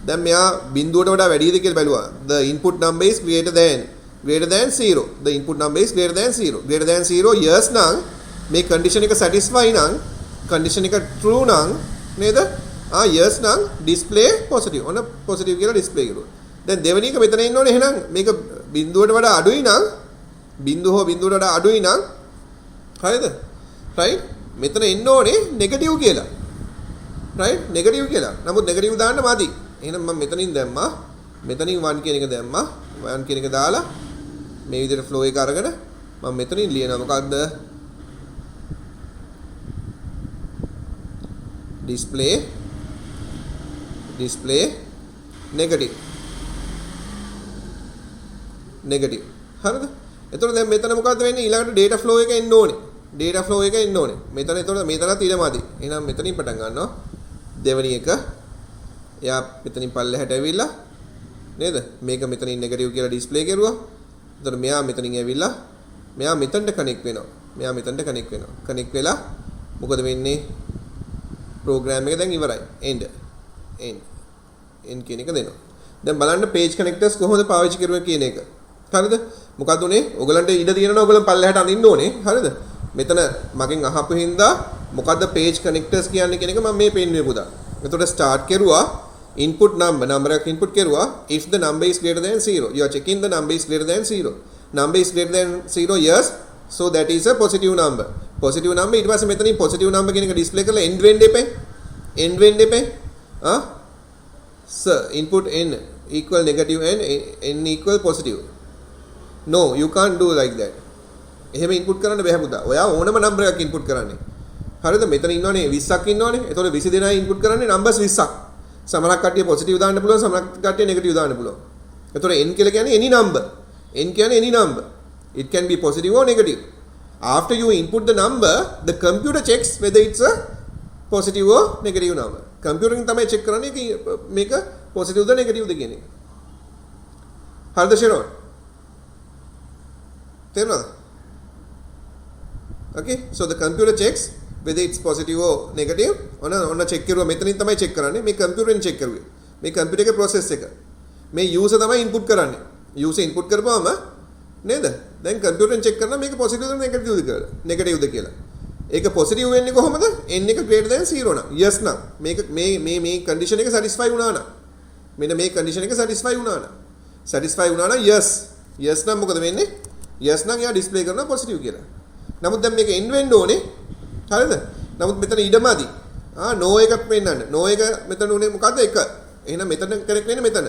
දැන් මෙයා බිඳුවට වඩා වැඩිද කියලා බැලුවා. The input number is greater than 0. The input number is greater than 0. Greater than 0 yes නම් මේ condition එක satisfy නම් condition එක true නම් නේද? yes නම් display positive. ඔන්න positive කියලා display කරුවා. දැන් දෙවෙනි එක මෙතන ඉන්න ඕනේ. එහෙනම් මේක බිඳුවට වඩා අඩුයි නම් බිඳුව හෝ බිඳුවට වඩා අඩුයි නම් හරිද? right? මෙතන එන්න ඕනේ negative කියලා. right? negative කියලා. නමුත් negative දාන්න මදි. එහෙනම් මම මෙතනින් දැම්මා. මෙතනින් 1 කියන එක දැම්මා. 1 කියන එක දාලා මේ විදිහට flow එක අරගෙන මම මෙතනින් ලියනවා මොකක්ද? display negative. negative. හරිද? එතකොට දැන් මෙතන මොකද්ද වෙන්නේ? ඊළඟට data flow එක එන්න ඕනේ. data flow එක එන්න ඕනේ. මෙතන එතකොට මෙතනත් ඉඩමදි. එහෙනම් මෙතනින් පටන් ගන්නවා. දෙවෙනි එක. එයා මෙතනින් පල්ලෙහාට ඇවිල්ලා නේද? මේක මෙතනින් negative කියලා display කරුවා. එතකොට මෙයා මෙතනින් ඇවිල්ලා මෙයා මෙතනට connect වෙනවා. මෙයා මෙතනට connect වෙනවා. connect වෙලා මොකද වෙන්නේ? program එක දැන් ඉවරයි. end කියන එක දෙනවා. දැන් බලන්න page connectors කොහොමද පාවිච්චි කරුවේ කියන එක. හරිද? මොකද උනේ? ඔයගලන්ට ඉඩ තියෙනවා ඔයගලන් පල්ලෙහාට අඳින්න ඕනේ. හරිද? මෙතන මගෙන් අහපු හින්දා මොකද්ද page connectors කියන්නේ කියන එක මම මේ පෙන්නුවේ පුතා. එතකොට start කෙරුවා input number එකක් input කෙරුවා if the number is greater than 0 you are checking the number is greater than 0 number is greater than 0 yes so that is a positive number ඊට පස්සේ මෙතනින් positive number කියන එක display කරලා end වෙන්න එපේ sir input n equal negative n equal positive no you can't do like that එහෙම input කරන්න බෑ පුතා ඔයා ඕනම number එකක් input කරන්නේ හරිද මෙතන ඉන්නවනේ 20ක් ඉන්නවනේ එතකොට 20 දෙනා input කරන්නේ numbers 20ක් සමහරක් කට්ටිය positive දාන්න පුළුවන් සමහරක් කට්ටිය negative දාන්න පුළුවන් එතකොට n කියලා කියන්නේ any number n කියන්නේ any number it can be positive or negative after you input the number the computer checks whether it's a positive or negative number computer එකෙන් තමයි check කරන්නේ මේක positive ද negative ද කියන එක හරිද ෂෙරෝන් තේරුණාද okay so the computer checks whether it's positive or negative ඔන්න check කරුවා මෙතනින් තමයි check කරන්නේ මේ computer එකෙන් check කරුවේ මේ computer එකේ process එක මේ user තමයි input කරන්නේ user input කරපුවාම නේද දැන් computer එකෙන් check කරනවා මේක positive ද negative ද කියලා ඒක positive වෙන්නේ කොහොමද n එක greater than 0 නම් yes නම් මේක මේ condition එක satisfy වුණා නම් මෙන්න මේ condition එක satisfy වුණා නම් yes නම් මොකද වෙන්නේ yes නම් යා display කරනවා positive කියලා නමුත් දැන් මේක n වෙන්න ඕනේ හරිද නමුත් මෙතන ඉඩමදි no එකක් වෙන්නන්න no එක මෙතන උනේ මොකද්ද 1 එහෙනම් මෙතන කනෙක්ට් වෙන්නේ මෙතන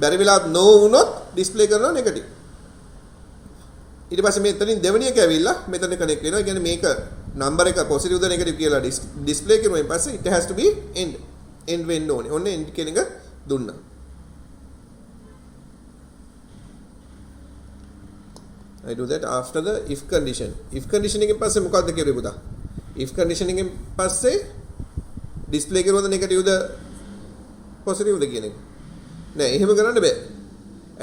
බැරි වෙලාවත් no වුණොත් display කරනවා negative ඊට පස්සේ මෙතනින් දෙවෙනි එක ඇවිල්ලා මෙතන කනෙක්ට් වෙනවා. ඒ කියන්නේ මේක නම්බර එක පොසිටිව්ද නෙගටිව් කියලා ඩිස්ප්ලේ කරුවෙන් පස්සේ it has to be end වෙන්න ඕනේ. ඔන්න end කියන එක දුන්නා. I do that after the if condition. If condition එකෙන් පස්සේ මොකද්ද කියුවේ පුතා? if condition එකෙන් පස්සේ ඩිස්ප්ලේ කරුවද නෙගටිව්ද පොසිටිව්ද කියන එක. නෑ එහෙම කරන්න බෑ.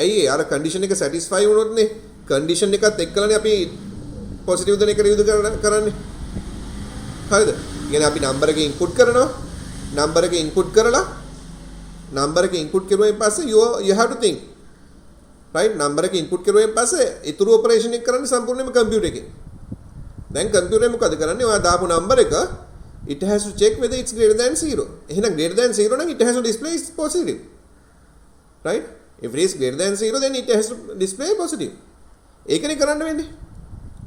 ඇයි අර condition එක satisfy වුණොත් නේ condition එකත් එක්කලානේ අපි positive ද negative ද කරන්නේ. හරිද? කියන්නේ අපි number එක input කරනවා. number එක input කරලා number එක input කරුවෙන් පස්සේ you have to think. right? number එක input කරුවෙන් පස්සේ ඊතුරු operation එක කරන්නේ සම්පූර්ණයෙන්ම computer එකෙන්. දැන් computer එක මොකද කරන්නේ? ඔයා දාපු number එක it has to check whether it's greater than 0. එහෙනම් greater than 0 නම් it has to display is positive. right? if it is greater than 0 then it has to display positive. ඒකනේ කරන්න වෙන්නේ.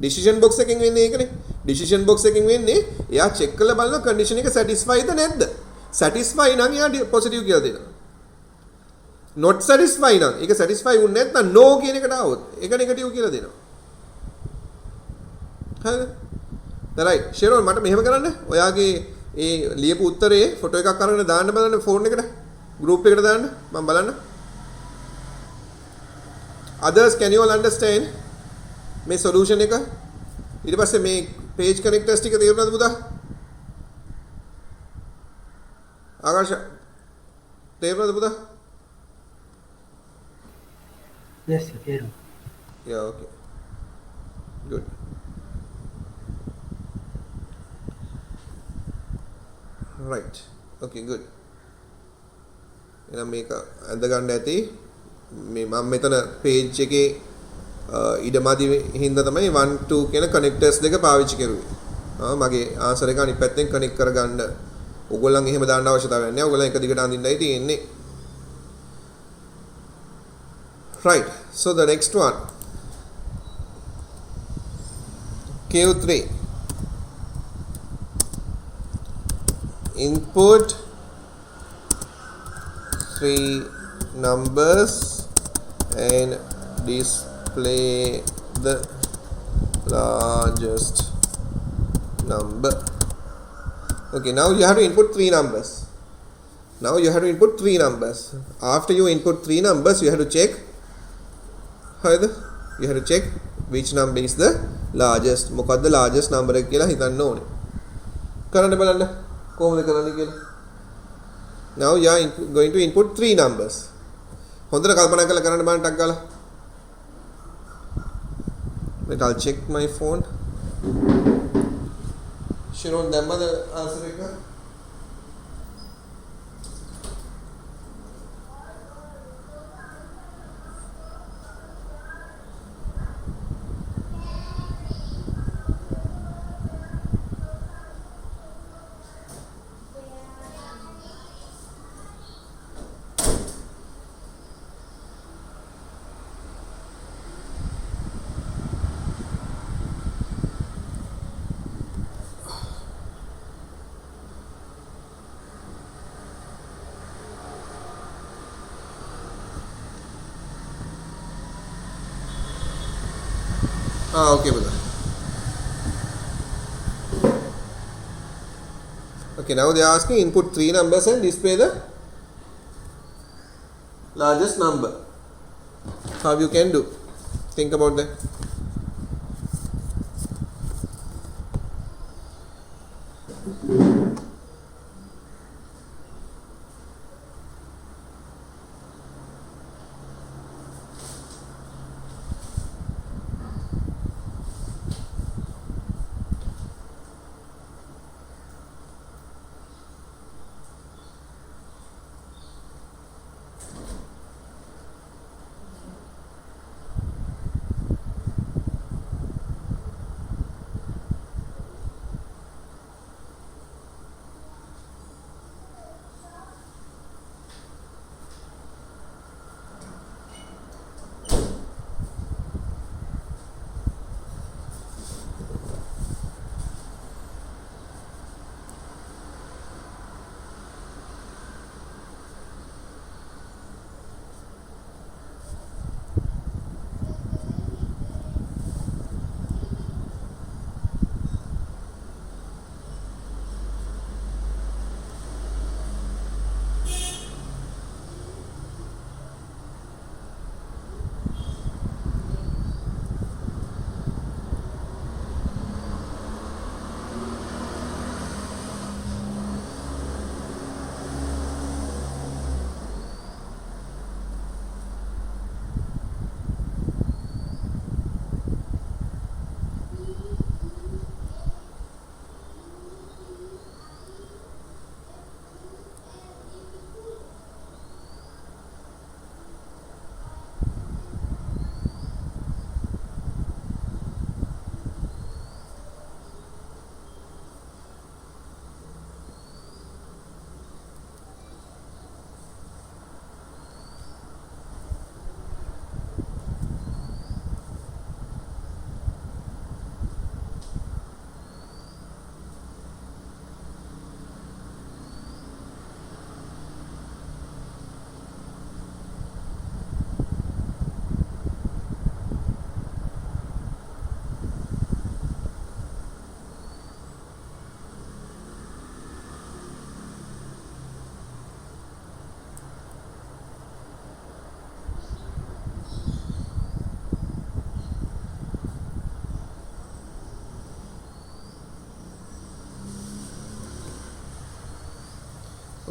decision box එකෙන් වෙන්නේ ඒකනේ. decision box එකෙන් වෙන්නේ එයා check කරලා බලන condition එක satisfy ද නැද්ද? satisfy නම් එයා positive කියලා දෙනවා. not satisfy නම් ඒක satisfy වුනේ නැත්නම් no කියන එකට આવොත් ඒක negative කියලා දෙනවා. හරිද? right. ෂෙරෝන් මට මෙහෙම කරන්න. ඔයාගේ ඒ ලියපු උත්තරේ ෆොටෝ එකක් අරගෙන දාන්න බලන්න ෆෝන් එකට. group එකට දාන්න. මම බලන්න. others can you all understand මේ solution එක ඊට පස්සේ මේ page connectors ටික තේරුණාද පුතා ආකාශ තේරුණාද පුතා yes sir තේරුණා yeah okay good right okay good එහෙනම් මේක අඳ ගන්න ඇති මේ මම මෙතන page එකේ ඉඩමදි හින්දා තමයි 1 2 කියන connectors දෙක පාවිච්චි කරුවේ. මගේ ආන්සර් එක අනිත් පැත්තෙන් connect කරගන්න. ඕගොල්ලන් එහෙම දාන්න අවශ්‍යතාවයක් නැහැ. ඕගොල්ලන් එක දිගට අඳින්නයි තියෙන්නේ. Right. So the next one. Q3. Input 3 numbers and display the largest number. Okay, now you have to input 3 numbers. After you input 3 numbers, you have to check which number is the largest. මොකක්ද largest number එක කියලා හිතන්න ඕනේ. කරන්න බලන්න කොහොමද කරන්නේ කියලා. Now you are going to input 3 numbers. හොඳට කල්පනා කරලා කරන්න බලන්න ටක් ගාලා. Wait, I'll check my phone. Sharon, දැම්මද answer එක? Okay, brother. Okay, now they are asking input 3 numbers and display the largest number. How you can do? Think about that.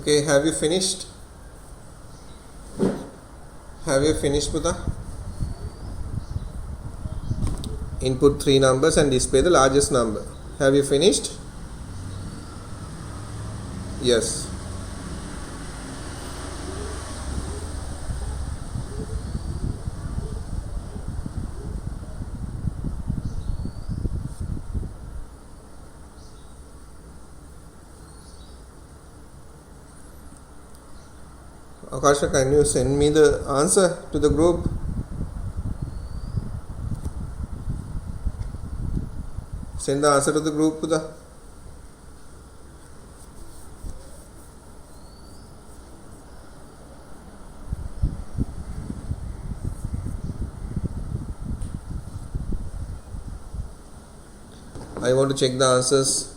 Okay, have you finished? Have you finished, Buddha? Input 3 numbers and display the largest number. Have you finished? Yes. Akasha, can you send me the answer to the group? Send the answer to the group, Buddha. I want to check the answers.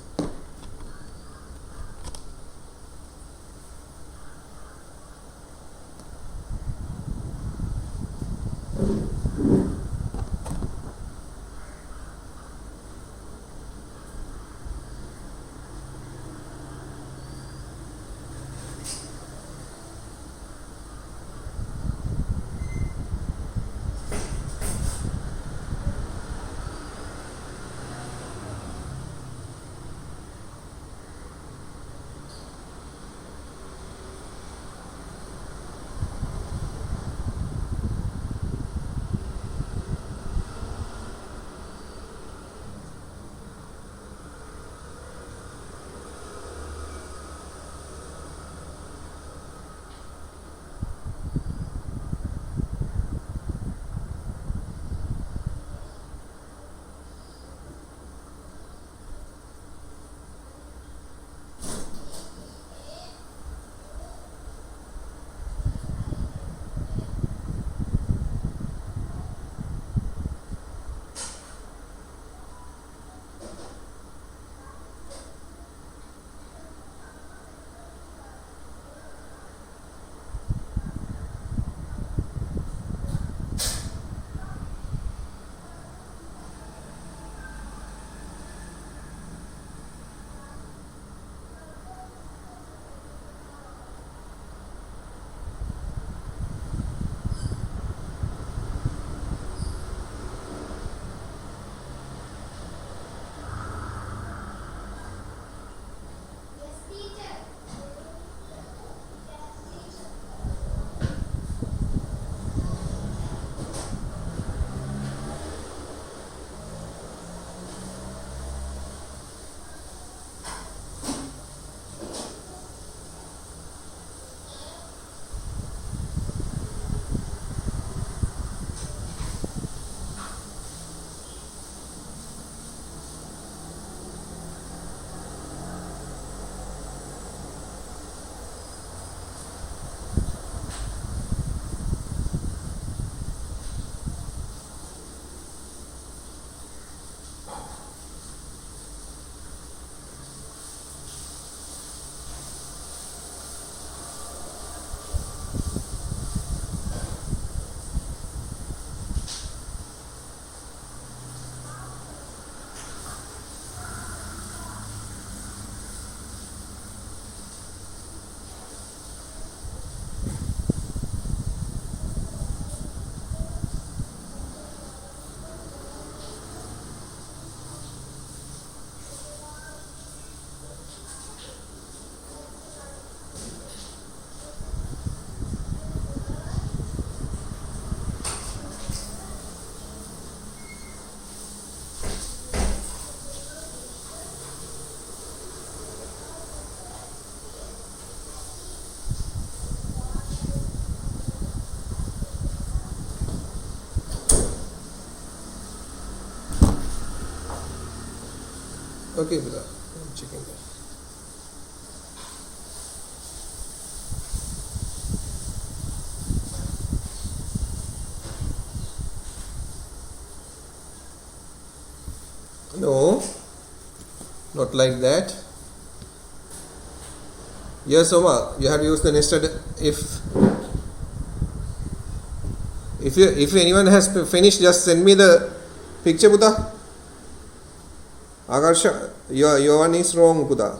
Okay, brother. I'm checking that. No, not like that. Yes, Oma, you have used the nested if anyone has finished, just send me the picture, Buddha. Akarsha, your one is wrong, Buddha.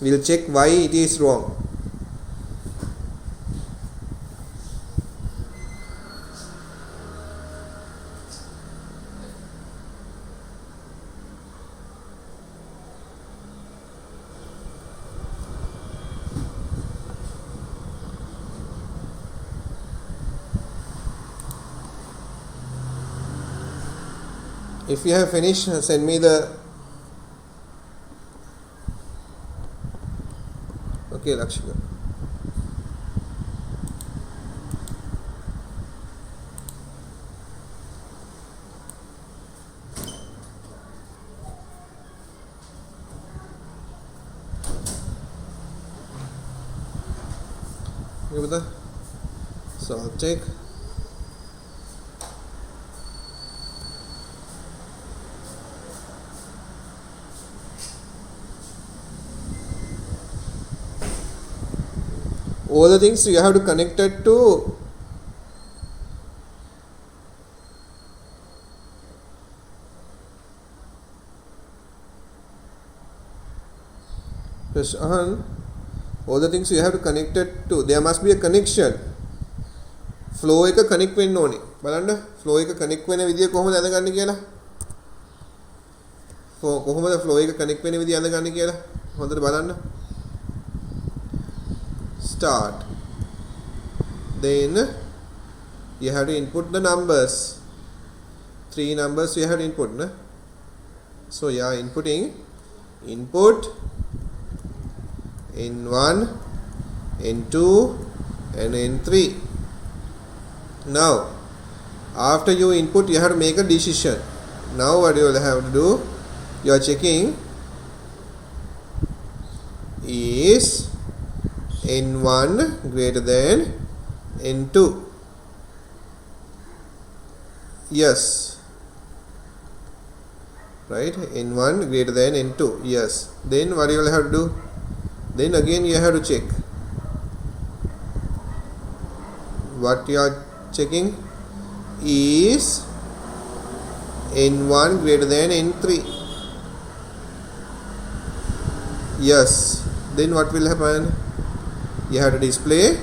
We'll check why it is wrong. If you have finished, send me the. Okay, Lakshika. Okay, Buddha. So I'll check. All the things you have to connect it to all the things you have to connect it to, there must be a connection. Flow එක connect වෙන්න ඕනේ. බලන්න flow එක connect වෙන විදිය කොහොමද අඳගන්නේ කියලා. කොහොමද flow එක connect වෙන විදිය අඳගන්නේ කියලා හොඳට බලන්න. Start. Then you have to input the numbers. 3 numbers you have to input, no? So you are inputting input N1, N2 and N3. Now after you input, you have to make a decision. Now what you will have to do, you are checking is N1 greater than N2. Yes, right, N1 greater than N2. Yes. Then what you will have to do, then again you have to check what you are checking is N1 greater than N3. Yes. Then what will happen, you have to display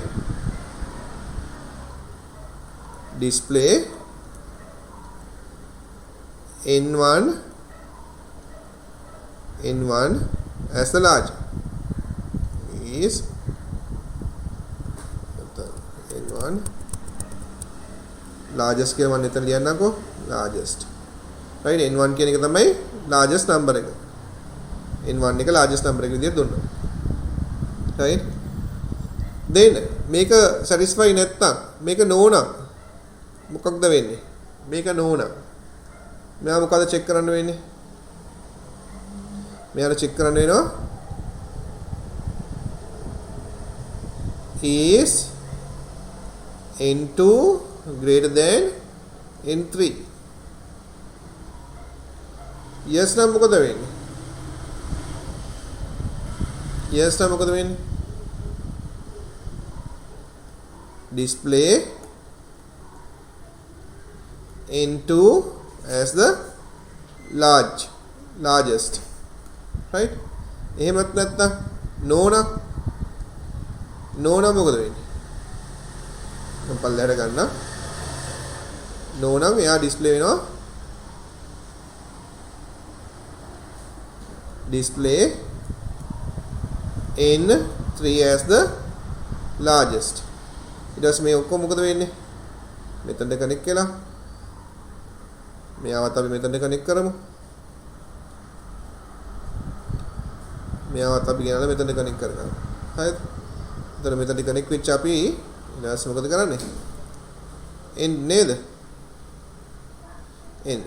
N1 as the large is N1 largest කියලා මම එතන ලියන්නකෝ, largest, right. N1 කියන එක තමයි largest number එක. N1 එක largest number එක විදිහට දුන්නා, right. Then මේක satisfy නැත්තම්, මේක no නම් මොකක්ද වෙන්නේ? මේක no නම් මෙයා මොකද check කරන්න වෙන්නේ? මෙයාට check කරන්න වෙනවා is N2 greater than N3. yes නම් මොකද වෙන්නේ? yes නම් මොකද වෙන්නේ? display N2 as the largest, right. එහෙමත් නැත්නම් no නම් මොකද වෙන්නේ? මම පල්ලෙහාට ගන්න. no නම් එයා display වෙනවා display N3 as the largest. ඊට පස්සේ මේ ඔක්කොම මොකද වෙන්නේ? මෙතනට කනෙක්ට් කළා. මෙයාවත් අපි මෙතනට කනෙක්ට් කරමු. මෙයාවත් අපි ගෙනල්ලා මෙතනට කනෙක්ට් කරගමු. හරිද? එතන මෙතනට කනෙක්ට් වෙච්ච අපි ඊට පස්සේ මොකද කරන්නේ? N නේද? N.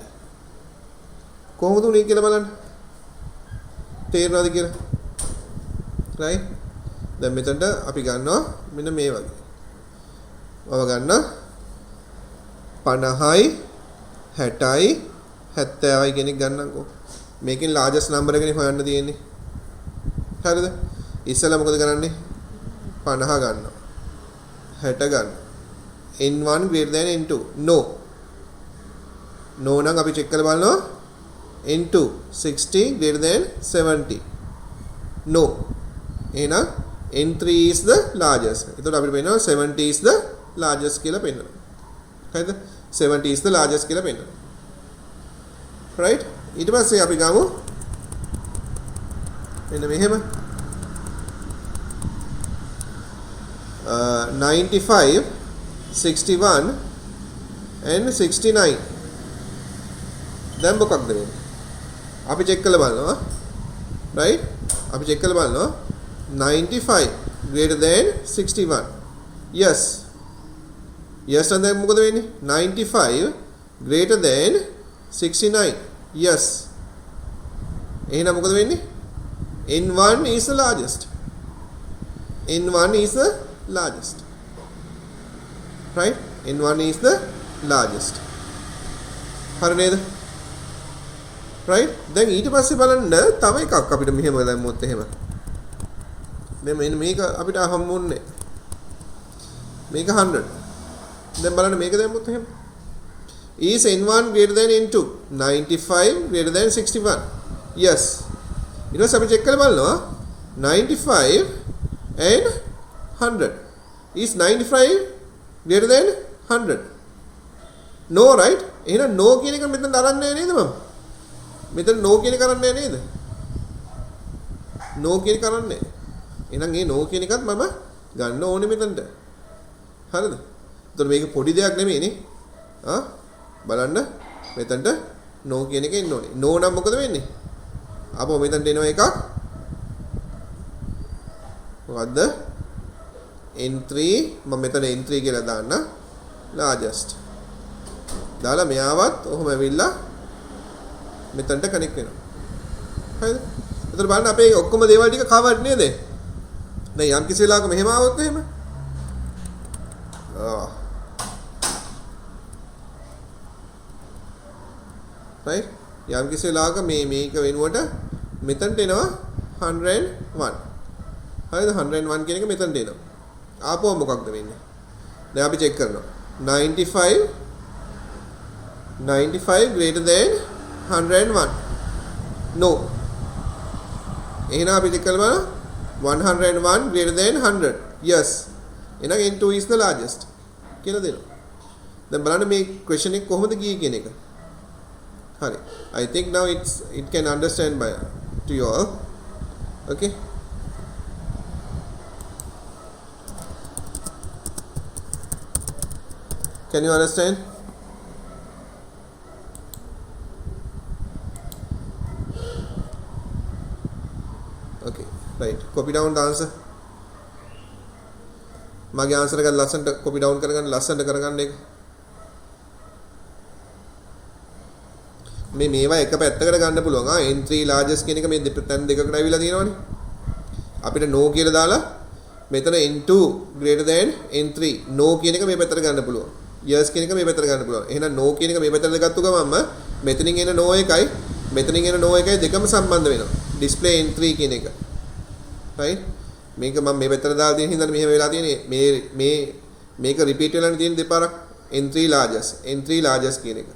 කොහොමද උනේ කියලා බලන්න. තේරෙනවද කියලා? right? දැන් මෙතනට අපි ගන්නවා මෙන්න මේ වගේ. මම ගන්නවා 50යි 60යි 70යි කෙනෙක් ගන්නම්කෝ. මේකෙන් largest number එකනේ හොයන්න තියෙන්නේ. හරිද? ඉස්සෙල්ලා මොකද කරන්නේ? 50 ගන්නවා. 60 ගන්නවා. n1 greater than n2. No. No නම් අපි check කරලා බලනවා. n2 60 greater than 70. No. එහෙනම් n3 is the largest. එතකොට අපිට පේනවා 70 is the largest කියලා පෙන්නනවා. හරිද? 70 is the largest කියලා පෙන්නනවා. right? ඊට පස්සේ අපි ගමු මෙන්න මෙහෙම 95 61 and 69 දැන් මොකක්ද වෙන්නේ? අපි check කරලා බලනවා. right? අපි check කරලා බලනවා 95 greater than 61. yes. yes නම් දැන් මොකද වෙන්නේ? 95 greater than 69. yes. එහෙනම් මොකද වෙන්නේ? n1 is the largest. n1 is the largest. right? n1 is the largest. හරි නේද? right? දැන් ඊට පස්සේ බලන්න තව එකක් අපිට මෙහෙම දැම්මොත් එහෙම. මෙන්න මේක අපිට හම්බුන්නේ. මේක 100. දැන් බලන්න මේක දැම්මොත් එහෙම. is n1 greater than n2? 95 greater than 61. yes. ඊට පස්සේ අපි check කරලා බලනවා 95 and 100. is 95 greater than 100? no, right? එහෙනම් no කියන එක මෙතන අරන් නැහැ නේද මම? මෙතන no කියන එක අරන් නැහැ නේද? no කියන එක අරන් නැහැ. එහෙනම් මේ no කියන එකත් මම ගන්න ඕනේ මෙතනට. හරිද? එතකොට මේක පොඩි දෙයක් නෙමෙයිනේ. බලන්න මෙතනට no කියන එක එන්න ඕනේ. no නම් මොකද වෙන්නේ? අපෝ මෙතනට එනවා එකක්. මොකද්ද? n3 මම මෙතන n3 කියලා දාන්න. largest. දාලා මෙයාවත් ඔහොම ඇවිල්ලා මෙතනට කනෙක්ට් වෙනවා. හරිද? එතකොට බලන්න අපේ ඔක්කොම දේවල් ටික කවර්ඩ් නේද? දැන් යම් කිසි වෙලාවක මෙහෙම ආවොත් එහෙම right? යම් කිසි වෙලාවක මේක වෙනුවට මෙතනට එනවා 101. හරිද? 101 කියන එක මෙතනට එනවා. ආපුවම මොකක්ද වෙන්නේ? දැන් අපි check කරනවා. 95 greater than 101. no. එහෙනම් අපි check කරලා බලන්න 101 greater than 100. yes. එහෙනම් n2 is the largest කියලා දෙනවා. දැන් බලන්න මේ question එක කොහොමද ගියේ කියන එක. හරි. I think now it can understand by to you all. okay. Can you understand? Okay, right. Copy down the answer. මගේ ආන්සර් එක ලස්සනට copy down කරගන්න ලස්සනට කරගන්න එක. මේවා එක පැත්තකට ගන්න පුළුවන්. n3 largest කියන එක මේ තැන් දෙකකට ඇවිල්ලා තියෙනවනේ. අපිට no කියලා දාලා මෙතන n2 greater than n3 no කියන එක මේ පැත්තට ගන්න පුළුවන්. yes කියන එක මේ පැත්තට ගන්න පුළුවන්. එහෙනම් no කියන එක මේ පැත්තට ගත්තු ගමන්ම මෙතනින් එන no එකයි මෙතනින් එන no එකයි දෙකම සම්බන්ධ වෙනවා. display n3 කියන එක. right? මේක මම මේ පැත්තට දාලා තියෙන හින්දා මෙහෙම වෙලා තියෙන්නේ. මේක repeat වෙලා තියෙන දෙපාරක් n3 largest කියන එක.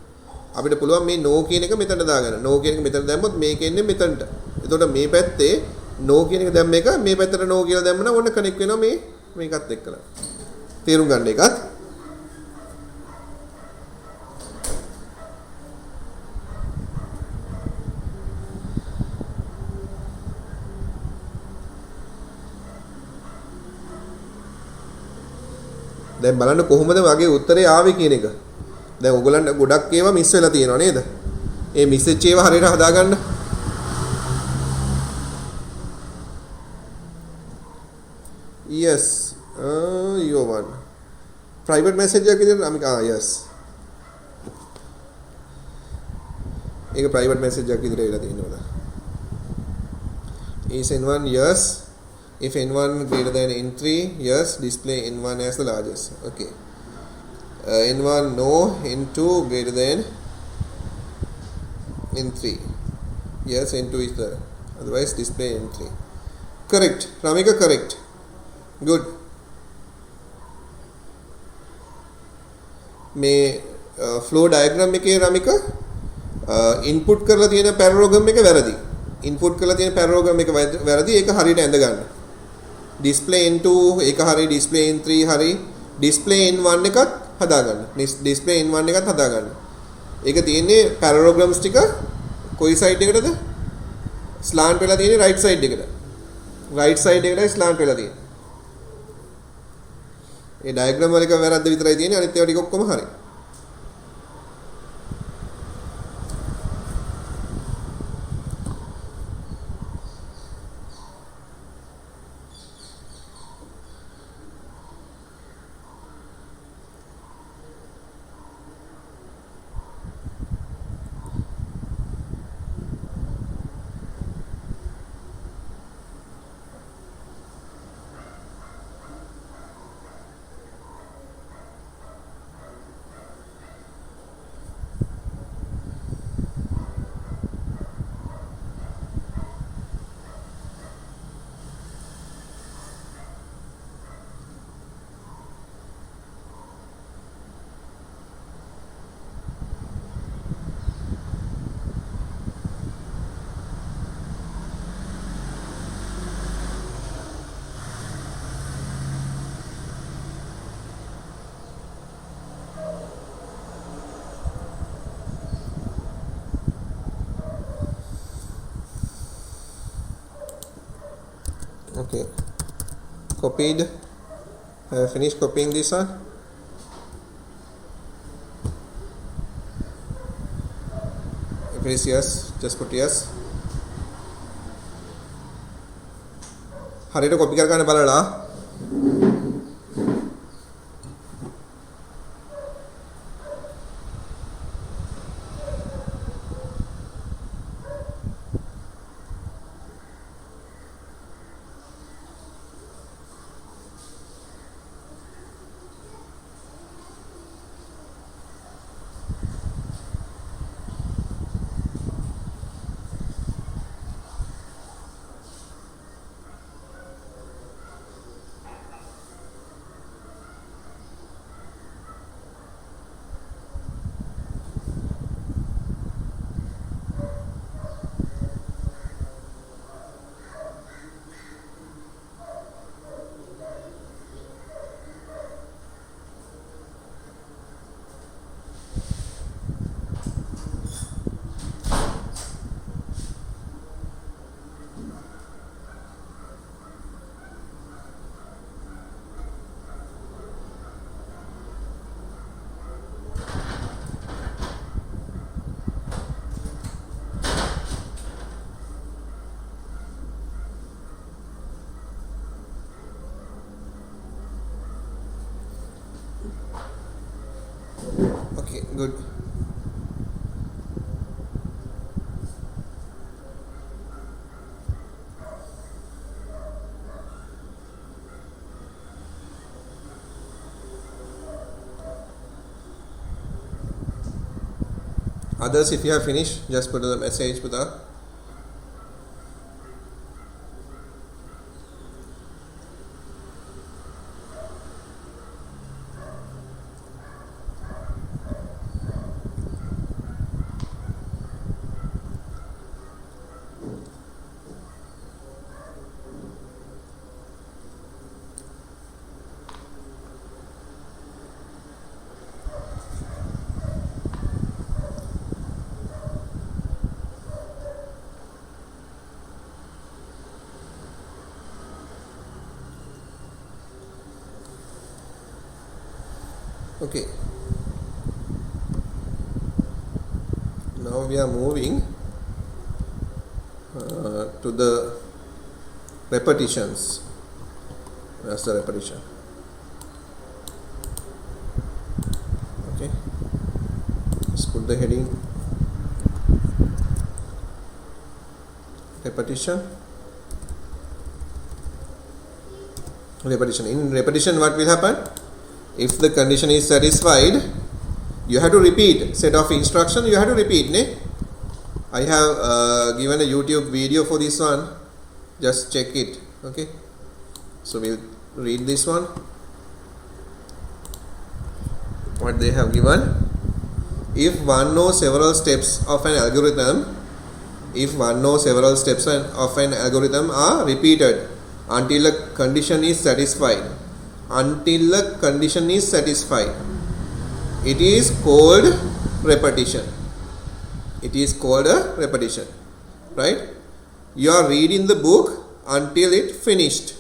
අපිට පුළුවන් මේ no කියන එක මෙතනට දාගන්න. no කියන එක මෙතන දැම්මොත් මේක එන්නේ මෙතනට. එතකොට මේ පැත්තේ no කියන එක දැම්ම එක මේ පැත්තට no කියලා දැම්ම නම් ඔන්න කනෙක්ට් වෙනවා මේකත් එක්කලා. තේරුම් ගන්න එකත්. දැන් බලන්න කොහොමද මගේ උත්තරේ ආවේ කියන එක. දැන් ඔයගලන්ට ගොඩක් ඒවා මිස් වෙලා තියෙනවා නේද? ඒ මිස් වෙච්ච ඒවා හරියට හදාගන්න. yes your one private message එකක් විදිහට අපි yes ඒක ප්‍රයිවට් මැසේජ් එකක් විදිහට එලා තියෙනවා. Is n1 yes? If n1 greater than n3, yes, display n1 as the largest. Okay. N1 no, n2 greater than n3. Yes, n2 is the, otherwise display n3. Correct. Ramika, correct. Good. මේ flow diagram එකේ Ramika input කරලා තියෙන parallelogram එක වැරදි. input කරලා තියෙන parallelogram එක වැරදි. ඒක හරියට ඇඳ ගන්න. display n2 ඒක හරි, display n3 හරි, display n1 එකත් හදා ගන්න. display n1 එකත් හදා ගන්න. ඒක තියෙන්නේ parallelograms ටික කොයි side එකටද? slant වෙලා තියෙන්නේ right side එකට. right side එකටයි slant වෙලා තියෙන්නේ. ඒ diagram වල එක වැරද්ද විතරයි තියෙන්නේ, අනිත් ඒවා ටික ඔක්කොම හරි. Okay, copied. Have finished copying this one. If it is yes, just put yes. හරියට copy කර ගන්න බලලා. Okay, good. Others, if you have finished, just put the message with the. Okay, now we are moving to the repetitions. That's the repetition. Okay, let's put the heading. repetition. In repetition, what will happen? If the condition is satisfied, you have to repeat. Set of instruction, you have to repeat. Ne? I have given a YouTube video for this one. Just check it. Okay. So we'll read this one. What they have given. If one knows several steps of an algorithm, are repeated until a condition is satisfied. It is called repetition. Right? You are reading the book until it finished.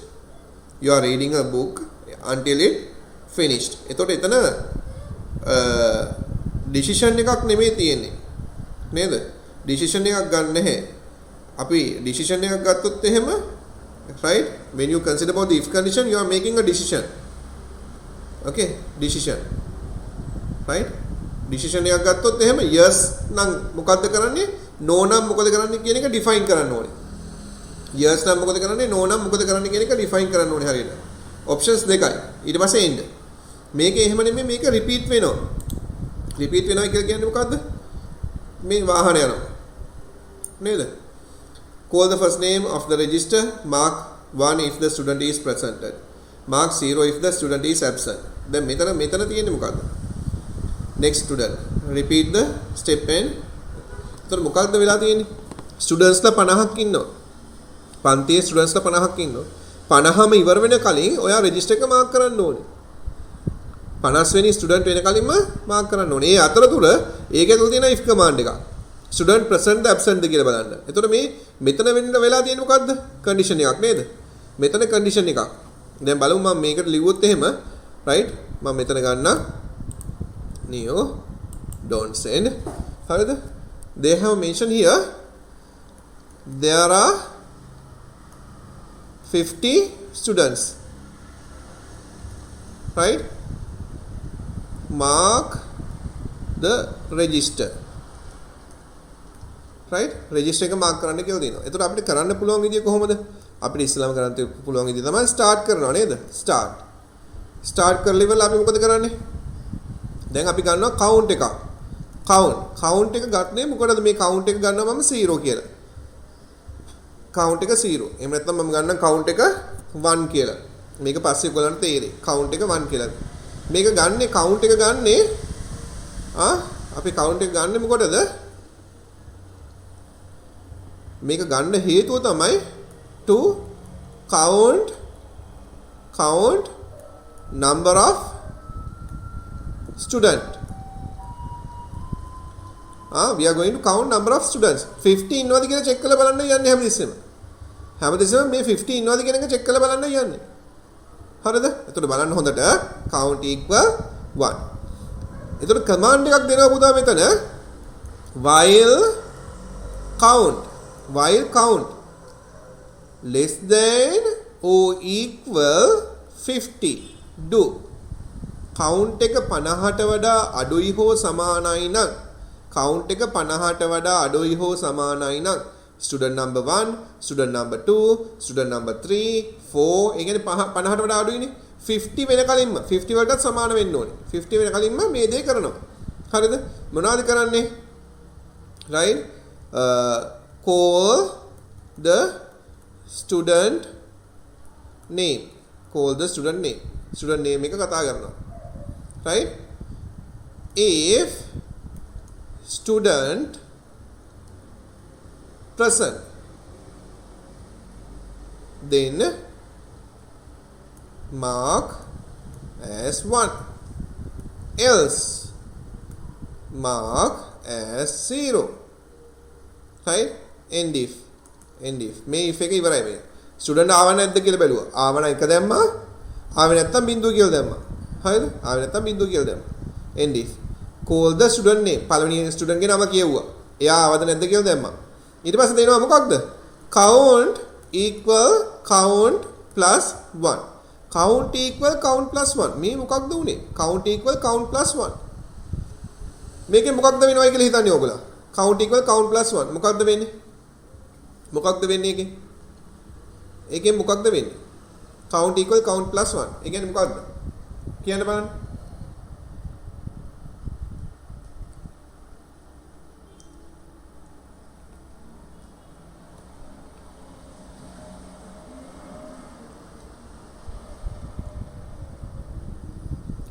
එතකොට එතන decision එකක් නෙමෙයි තියෙන්නේ. නේද? decision එකක් ගන්න නැහැ. අපි decision එකක් ගත්තොත් එහෙම, right? When you consider about the if condition, you are making a decision. Okay? Decision. Right? decision එකක් ගත්තොත් එහෙම yes නම් මොකද්ද කරන්නේ? no නම් මොකද කරන්නේ කියන එක define කරන්න ඕනේ. yes නම් මොකද කරන්නේ? no නම් මොකද කරන්නේ කියන එක define කරන්න ඕනේ හරියට. options දෙකයි. ඊට පස්සේ end. මේක එහෙම නෙමෙයි, මේක repeat වෙනවා. repeat වෙනවා කියලා කියන්නේ මොකද්ද? මේ වාහන යනවා. නේද? Call the first name of the register. Mark 1 if the student is presented. Mark 0 if the student is absent. දැන් මෙතන තියෙන්නේ මොකද්ද? Next student. Repeat the step n. එතකොට මොකක්ද වෙලා තියෙන්නේ? students ලා 50ක් ඉන්නවා. පන්තියේ students ලා 50ක් ඉන්නවා. 50ම ඉවර වෙන කලින් ඔයා register එක mark කරන්න ඕනේ. 50 වෙනි student වෙන කලින්ම mark කරන්න ඕනේ. ඒ අතරතුර ඒකේ තුල තියෙන if command එකක්. student present ද absent ද කියලා බලන්න. එතකොට මේ මෙතන වෙන්න වෙලා තියෙන්නේ මොකද්ද? condition එකක් නේද? මෙතන condition එකක්. දැන් බලමු මම මේකට ලිව්වොත් එහෙම, right? මම මෙතන ගන්නම් Neo don't send. හරිද? They have mentioned here there are 50 students. Right? Mark the register. Right? register එක mark කරන්න කියලා දෙනවා. එතකොට අපිට කරන්න පුළුවන් විදිය කොහොමද? අපිට ඉස්සෙල්ලාම කරන්න පුළුවන් විදිය තමයි start කරනවා නේද? start කරලා ඉවරලා අපි මොකද කරන්නේ? දැන් අපි ගන්නවා count එකක්. count එක ගන්නේ මොකටද? මේ count එක ගන්නවා මම 0 කියලා. count එක 0. එහෙම නැත්නම් මම ගන්නම් count එක 1 කියලා. මේක පස්සේ ඔයගලන්ට තේරෙයි. count එක 1 කියලා. මේක ගන්නේ count එක ගන්නේ අපි count එක ගන්නේ මොකටද? මේක ගන්න හේතුව තමයි to count number of student. We are going to count number of students. 50 ඉන්නවද කියලා check කරලා බලන්න යන්නේ හැමතිස්සෙම. මේ 50 ඉන්නවද කියන එක check කරලා බලන්න යන්නේ. හරිද? එතකොට බලන්න හොඳට count equal 1. එතකොට command එකක් දෙනවා පුතා මෙතන while count less than or equal 50 do. count එක 50ට වඩා අඩුයි හෝ සමානයි නම් student number 1, student number 2, student number 3, 4 ඒ කියන්නේ 50ට වඩා අඩුයිනේ. 50 වෙන කලින්ම 50 වලටත් සමාන වෙන්න ඕනේ. 50 වෙන කලින්ම මේ දේ කරනවා. හරිද? මොනවද කරන්නේ? right? Call the student name. student name එක කතා කරනවා. right? if student present, then mark as 1, else mark as 0. right? end if මේ if එක ඉවරයි මේ. student ආව නැද්ද කියලා බැලුවා. ආව නම් 1 දැම්මා. ආවේ නැත්තම් බිංදුව කියලා දැම්මා. හරිද? ආවේ නැත්තම් බිංදුව කියලා දැම්මා. end if call the student name. පළවෙනි student ගේ නම කියවුවා. එයා ආවද නැද්ද කියලා දැම්මා. ඊට පස්සේ දෙනවා මොකක්ද? count equal count plus 1. count equal count plus 1. මේ මොකක්ද උනේ? count equal count plus 1. මේකෙන් මොකක්ද වෙනවයි කියලා හිතන්නේ ඔයගොල්ලෝ? count equal count plus 1. මොකක්ද වෙන්නේ? මොකක්ද වෙන්නේ එකේ? එකෙන් මොකක්ද වෙන්නේ? count equal count plus 1. ඒ කියන්නේ මොකක්ද? කියන්න බලන්න.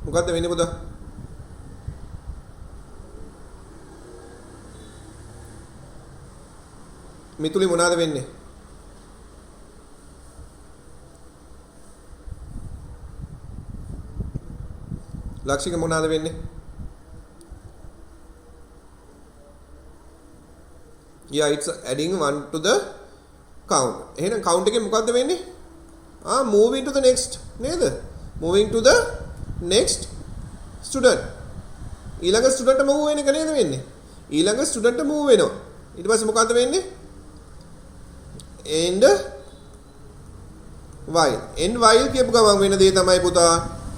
මොකක්ද වෙන්නේ පුතා? මිතුලි මොනවාද වෙන්නේ? ලක්ෂික මොනවාද වෙන්නේ? Yeah, it's adding 1 to the count. එහෙනම් count එකේ මොකද්ද වෙන්නේ? Moving to the next නේද? Moving to the next student. ඊළඟ student move වෙන එක නේද වෙන්නේ? ඊළඟ student move වෙනවා. ඊට පස්සේ මොකද්ද වෙන්නේ? end while. end while කියපු ගමන් වෙන දේ තමයි පුතා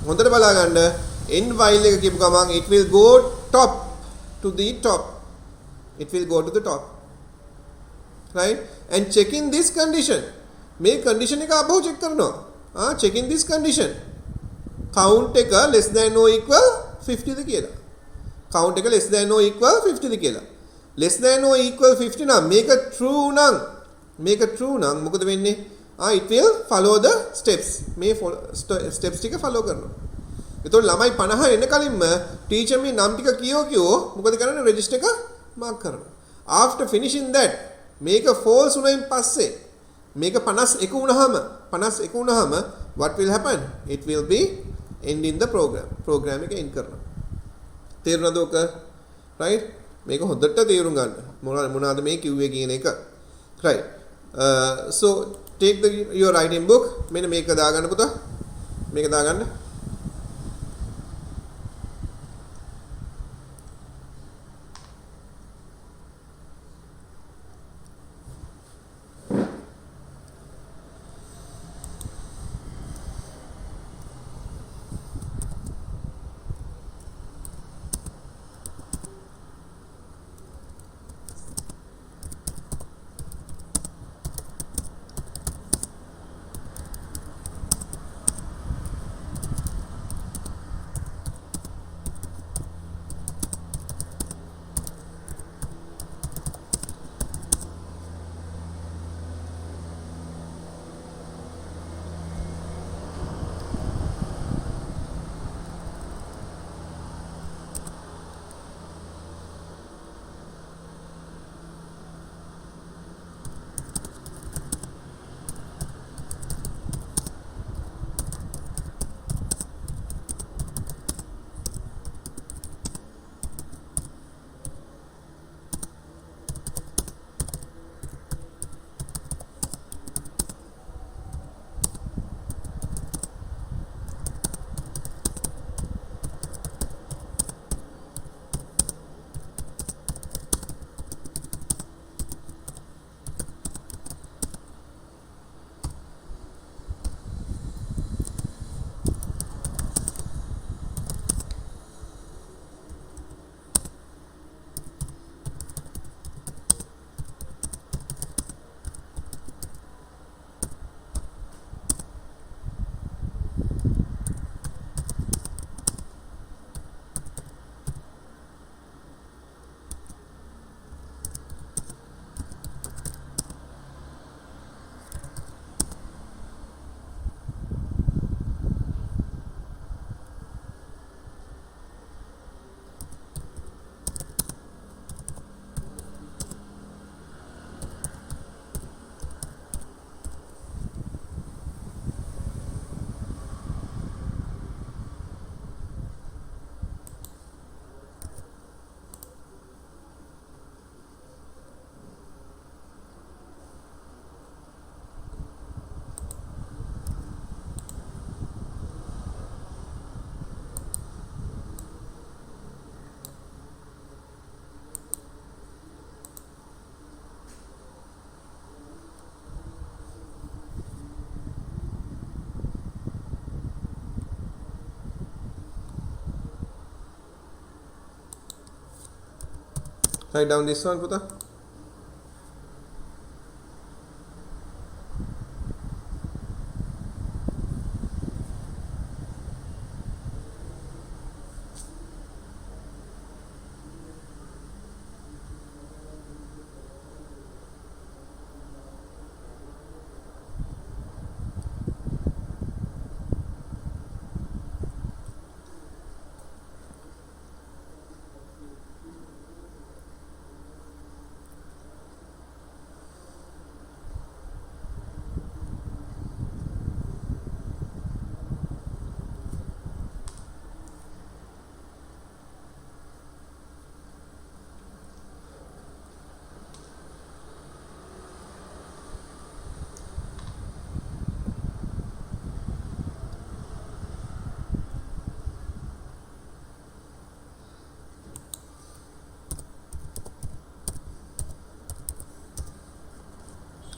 හොඳට බලා ගන්න. end while එක කියපු ගමන් it will go top to the top. It will go to the top. Right? And checking this condition. මේ condition එක ආපහු check කරනවා. checking this condition. count එක less than or equal 50 ද කියලා. count එක less than or equal 50 ද කියලා. less than or equal 50 නම් මේක true නම් මොකද වෙන්නේ? it will follow the steps. මේ steps ටික follow කරනවා. එතකොට ළමයි 50 එන්න කලින්ම ටීචර් මේ නම් ටික කියෝ මොකද කරන්නේ? register එක mark කරනවා. after finishing that මේක false උනයින් පස්සේ මේක 51 වුණාම what will happen? It will be end in the program එක end කරනවා. තේරුණාද ඔක? right? මේක හොඳට තේරුම් ගන්න. මොනවාද මේ කිව්වේ කියන එක. right? So take your writing book. මෙන්න මේක දාගන්න පුතා. මේක දාගන්න. Write down this one, Puta.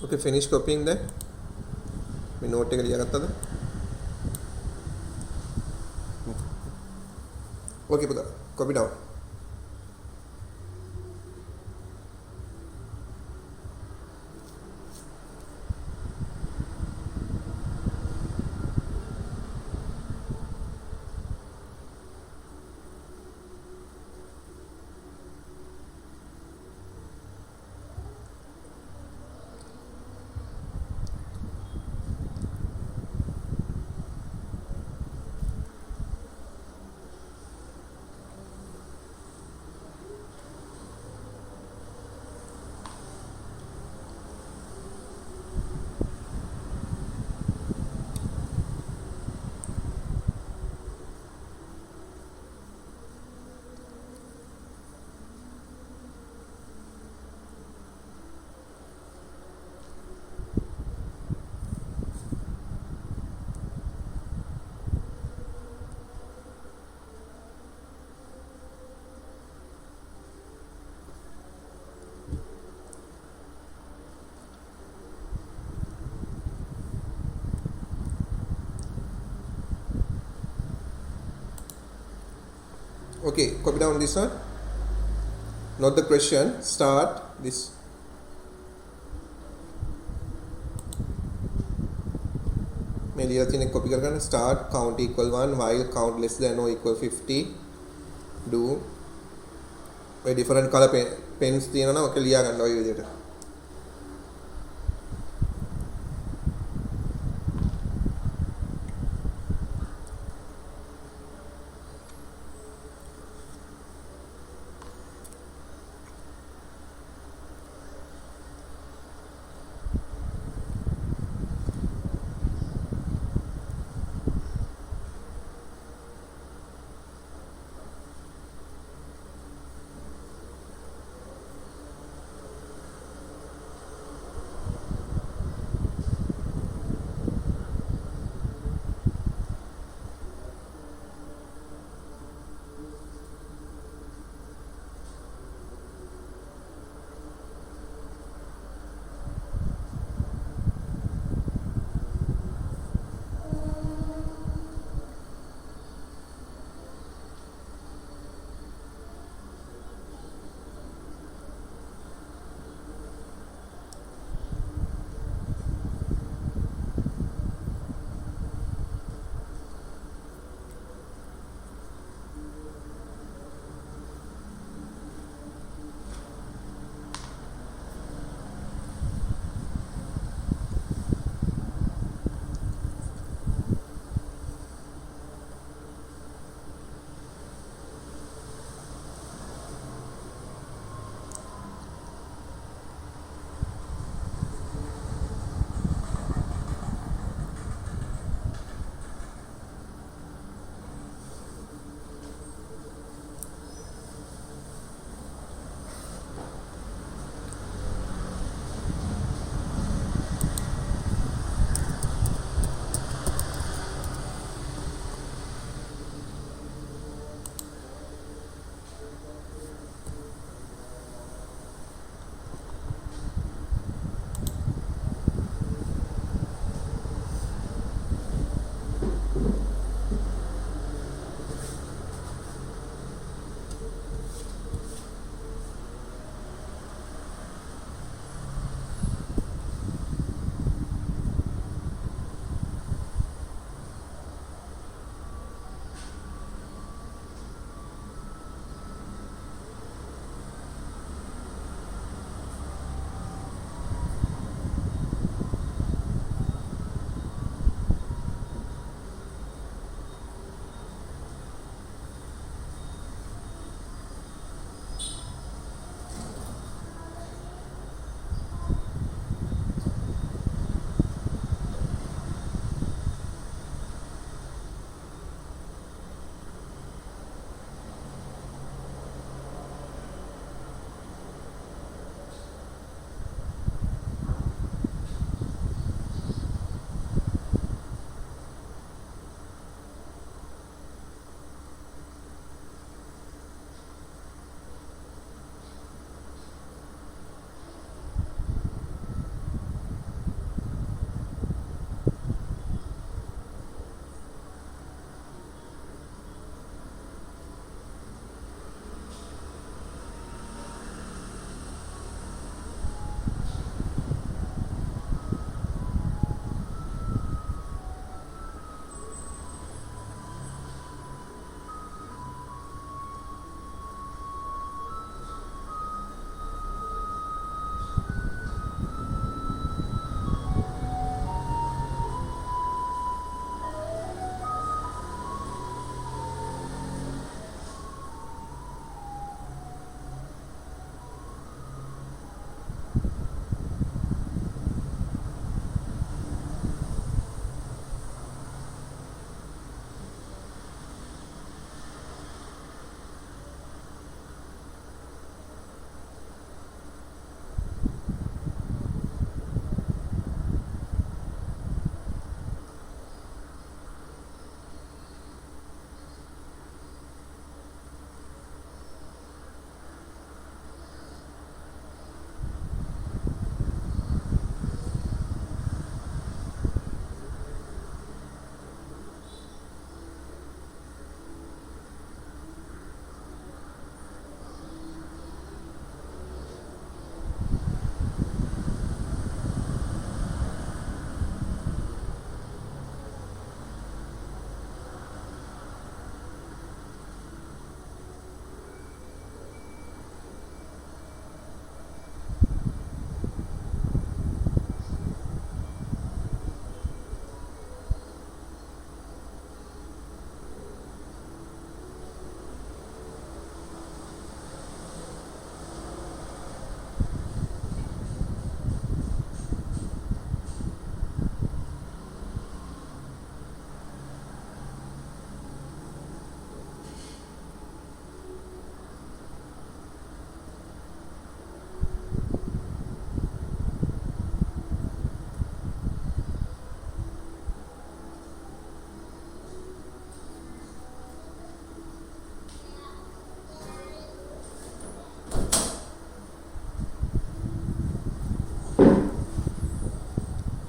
Okay, finish copying that. मैं नोट එක ලියාගත්තද? Okay පුතා, copy down. Okay, copy down this one. Not the question. Start this. मैं लिया थी ने copy करना. Start count equal 1 while count less than or equal 50. Do different color pens තියෙනවා නම් ඔක ලියා ගන්න ඔය විදිහට.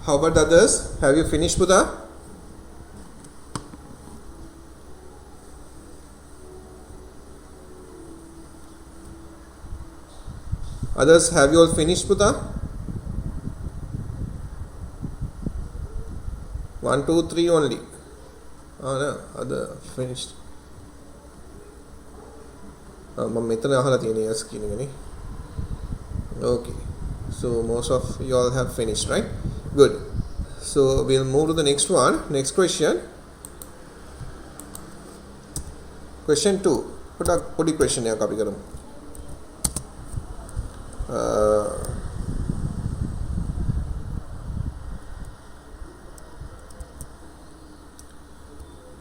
How about the others? Have you finished, Buddha? Others, have you all finished, Buddha? 1, 2, 3 only. Oh no, other finished. මම මෙතන අහලා තියෙන yes කියන එකනේ. Okay. So most of you all have finished, right? Good. So we'll move to the next one. Next question. Question 2. පොඩි question එකක් අපි කරමු.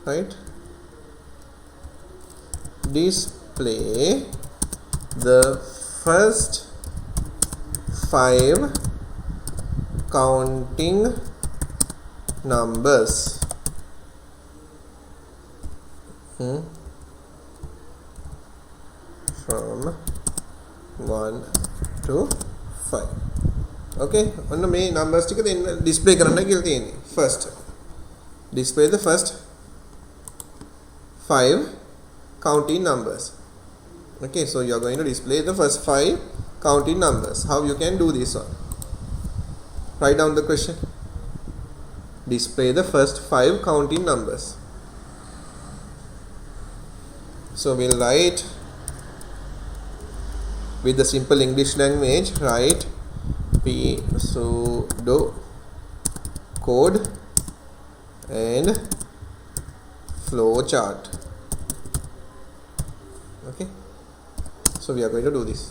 Right? Display the first 5 counting numbers from 1 to 5. Okay, ඔන්න මේ numbers ටික දෙන්න display කරන්න කියලා තියෙන්නේ. First, display the first 5 counting numbers. Okay, so you are going to display the first 5 counting numbers. How you can do this one? Write down the question. Display the first 5 counting numbers. So we'll write with the simple English language. Write P pseudo code and flow chart. Okay, so we are going to do this.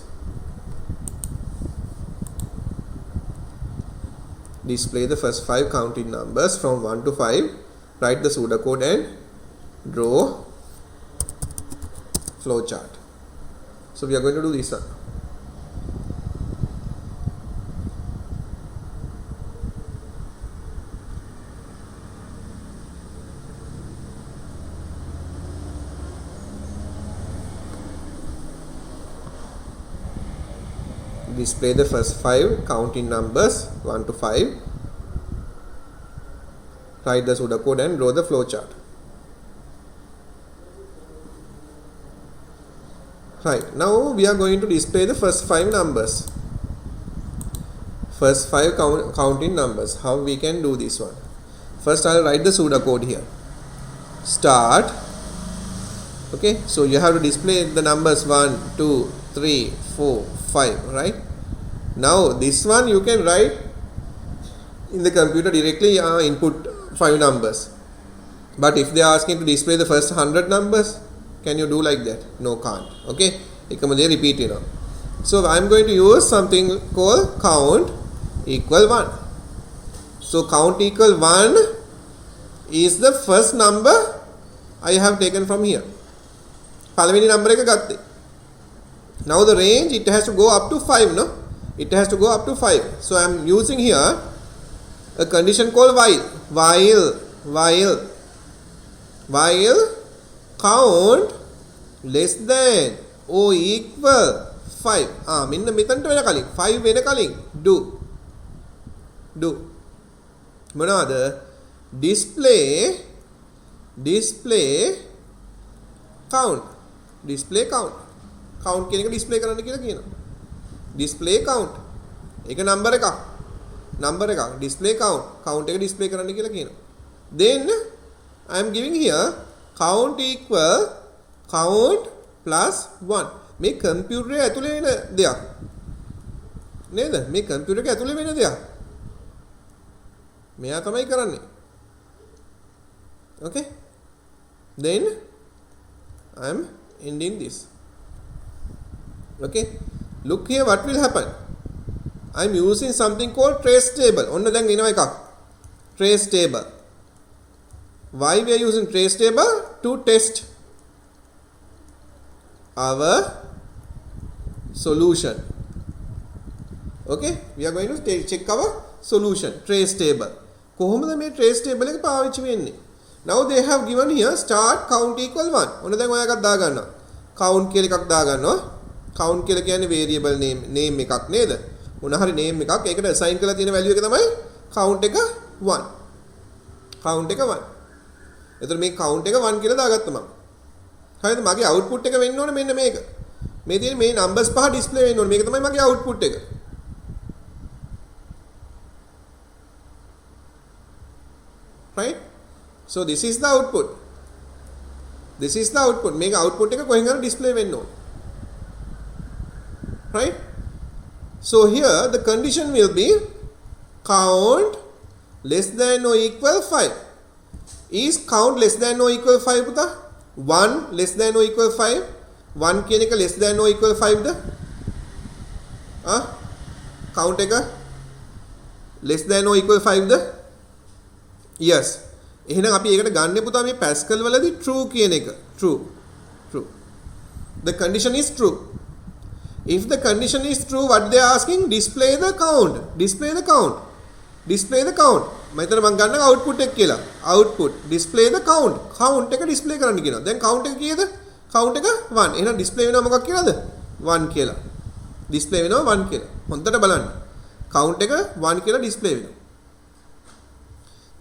Display the first 5 counting numbers from 1 to 5. Write the pseudocode and draw flow chart. So we are going to do this one. Display the first 5 counting numbers 1 to 5. Write the pseudocode and draw the flow chart. Right, now we are going to display the first 5 numbers. First 5 counting numbers. How we can do this one? First I'll write the pseudocode here. Start. Okay, so you have to display the numbers 1, 2, 3, 4, 5, right? Now this one you can write in the computer directly, input 5 numbers. But if they are asking to display the first 100 numbers, can you do like that? No, can't. Okay, repeat it now. So I'm going to use something called count equal 1. So count equal 1 is the first number I have taken from here. පළවෙනි number එක ගත්තේ. Now the range, it has to go up to 5, no? It has to go up to 5. So I am using here a condition called while. While count less than or equal 5. මෙන්න මෙතනට වෙන කලින් 5 වෙන කලින් do මොනවාද? display count. count කියන එක display කරන්න කියලා කියනවා. display count ඒක number එකක් display count එක display කරන්න කියලා කියනවා. Then I am giving here count equal count plus 1. මේ computer එක ඇතුලේ වෙන දෙයක් නේද? මේ computer එක ඇතුලේ වෙන දෙයක්. මෙයා තමයි කරන්නේ. Okay, then I am ending this. Okay, look here what will happen. I am using something called trace table. ඔන්න දැන් එනවා එකක්. trace table. Why we are using trace table? To test our solution. Okay, we are going to check our solution. Trace table. කොහොමද මේ trace table එක පාවිච්චි වෙන්නේ? Now they have given here start count equal 1. ඔන්න දැන් ඔයා එකක් දාගන්නවා. count කියලා එකක් දාගන්නවා. count කියලා කියන්නේ variable name එකක් නේද? මොන හරි name එකක්. ඒකට assign කරලා තියෙන value එක තමයි count එක 1. count එක 1. එතකොට මේ count එක 1 කියලා දාගත්තා මම. හරිද? මගේ output එක වෙන්න ඕනේ මෙන්න මේක. මේ තියෙන මේ numbers පහ display වෙන්න ඕනේ. මේක තමයි මගේ output එක. Right? So this is the output. This is the output. මේක output එක කොහෙන් හරි display වෙන්න ඕනේ. Right? So here the condition will be count less than or equal 5. Is count less than or equal 5 පුතා? 1 less than or equal 5? 1 කියන එක less than or equal 5 the? count එක less than or equal 5 the? Yes. එහෙනම් අපි ඒකට ගන්න පුතා මේ Pascal වලදී true කියන එක. True. True. The condition is true. If the condition is true, what they are asking? Display the count. Display the count. Display the count. මම මං ගන්න output එක කියලා. Output. Display the count. Count එක display කරන්න කියනවා. දැන් count එක කීයද? Count එක 1. එහෙනම් display වෙනවා මොකක් කියලාද? 1 කියලා. Display වෙනවා 1 කියලා. හොඳට බලන්න. Count එක 1 කියලා display වෙනවා.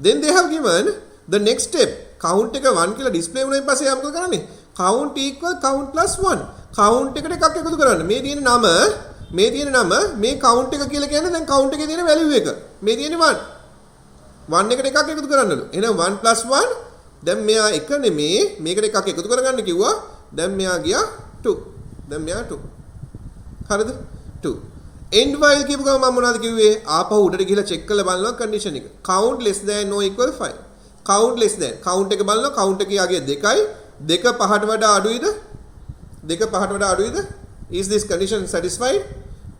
Then they have given the next step. Count එක 1 කියලා display වුණායින් පස්සේ යා මොකද කරන්නේ? Count equal count plus 1. count එකට එකක් එකතු කරන්න. මේ තියෙන නම මේ count එක කියලා කියන්නේ දැන් count එකේ තියෙන value එක. මේ තියෙන්නේ 1. 1 එකට එකක් එකතු කරන්නලු. එහෙනම් 1 plus 1 දැන් මෙයා එක නෙමේ මේකට එකක් එකතු කරගන්න කිව්වා. දැන් මෙයා ගියා 2. දැන් මෙයා 2. හරිද? 2. end while කියපු ගමන් මම මොනවද කිව්වේ? ආපහු උඩට ගිහලා check කරලා බලනවා condition එක. count less than or equal 5. count less than. count එක බලනවා count එකේ යගේ 2යි. 2 5ට වඩා අඩුයිද? 2 5ට වඩා අඩුයිද? Is this condition satisfied?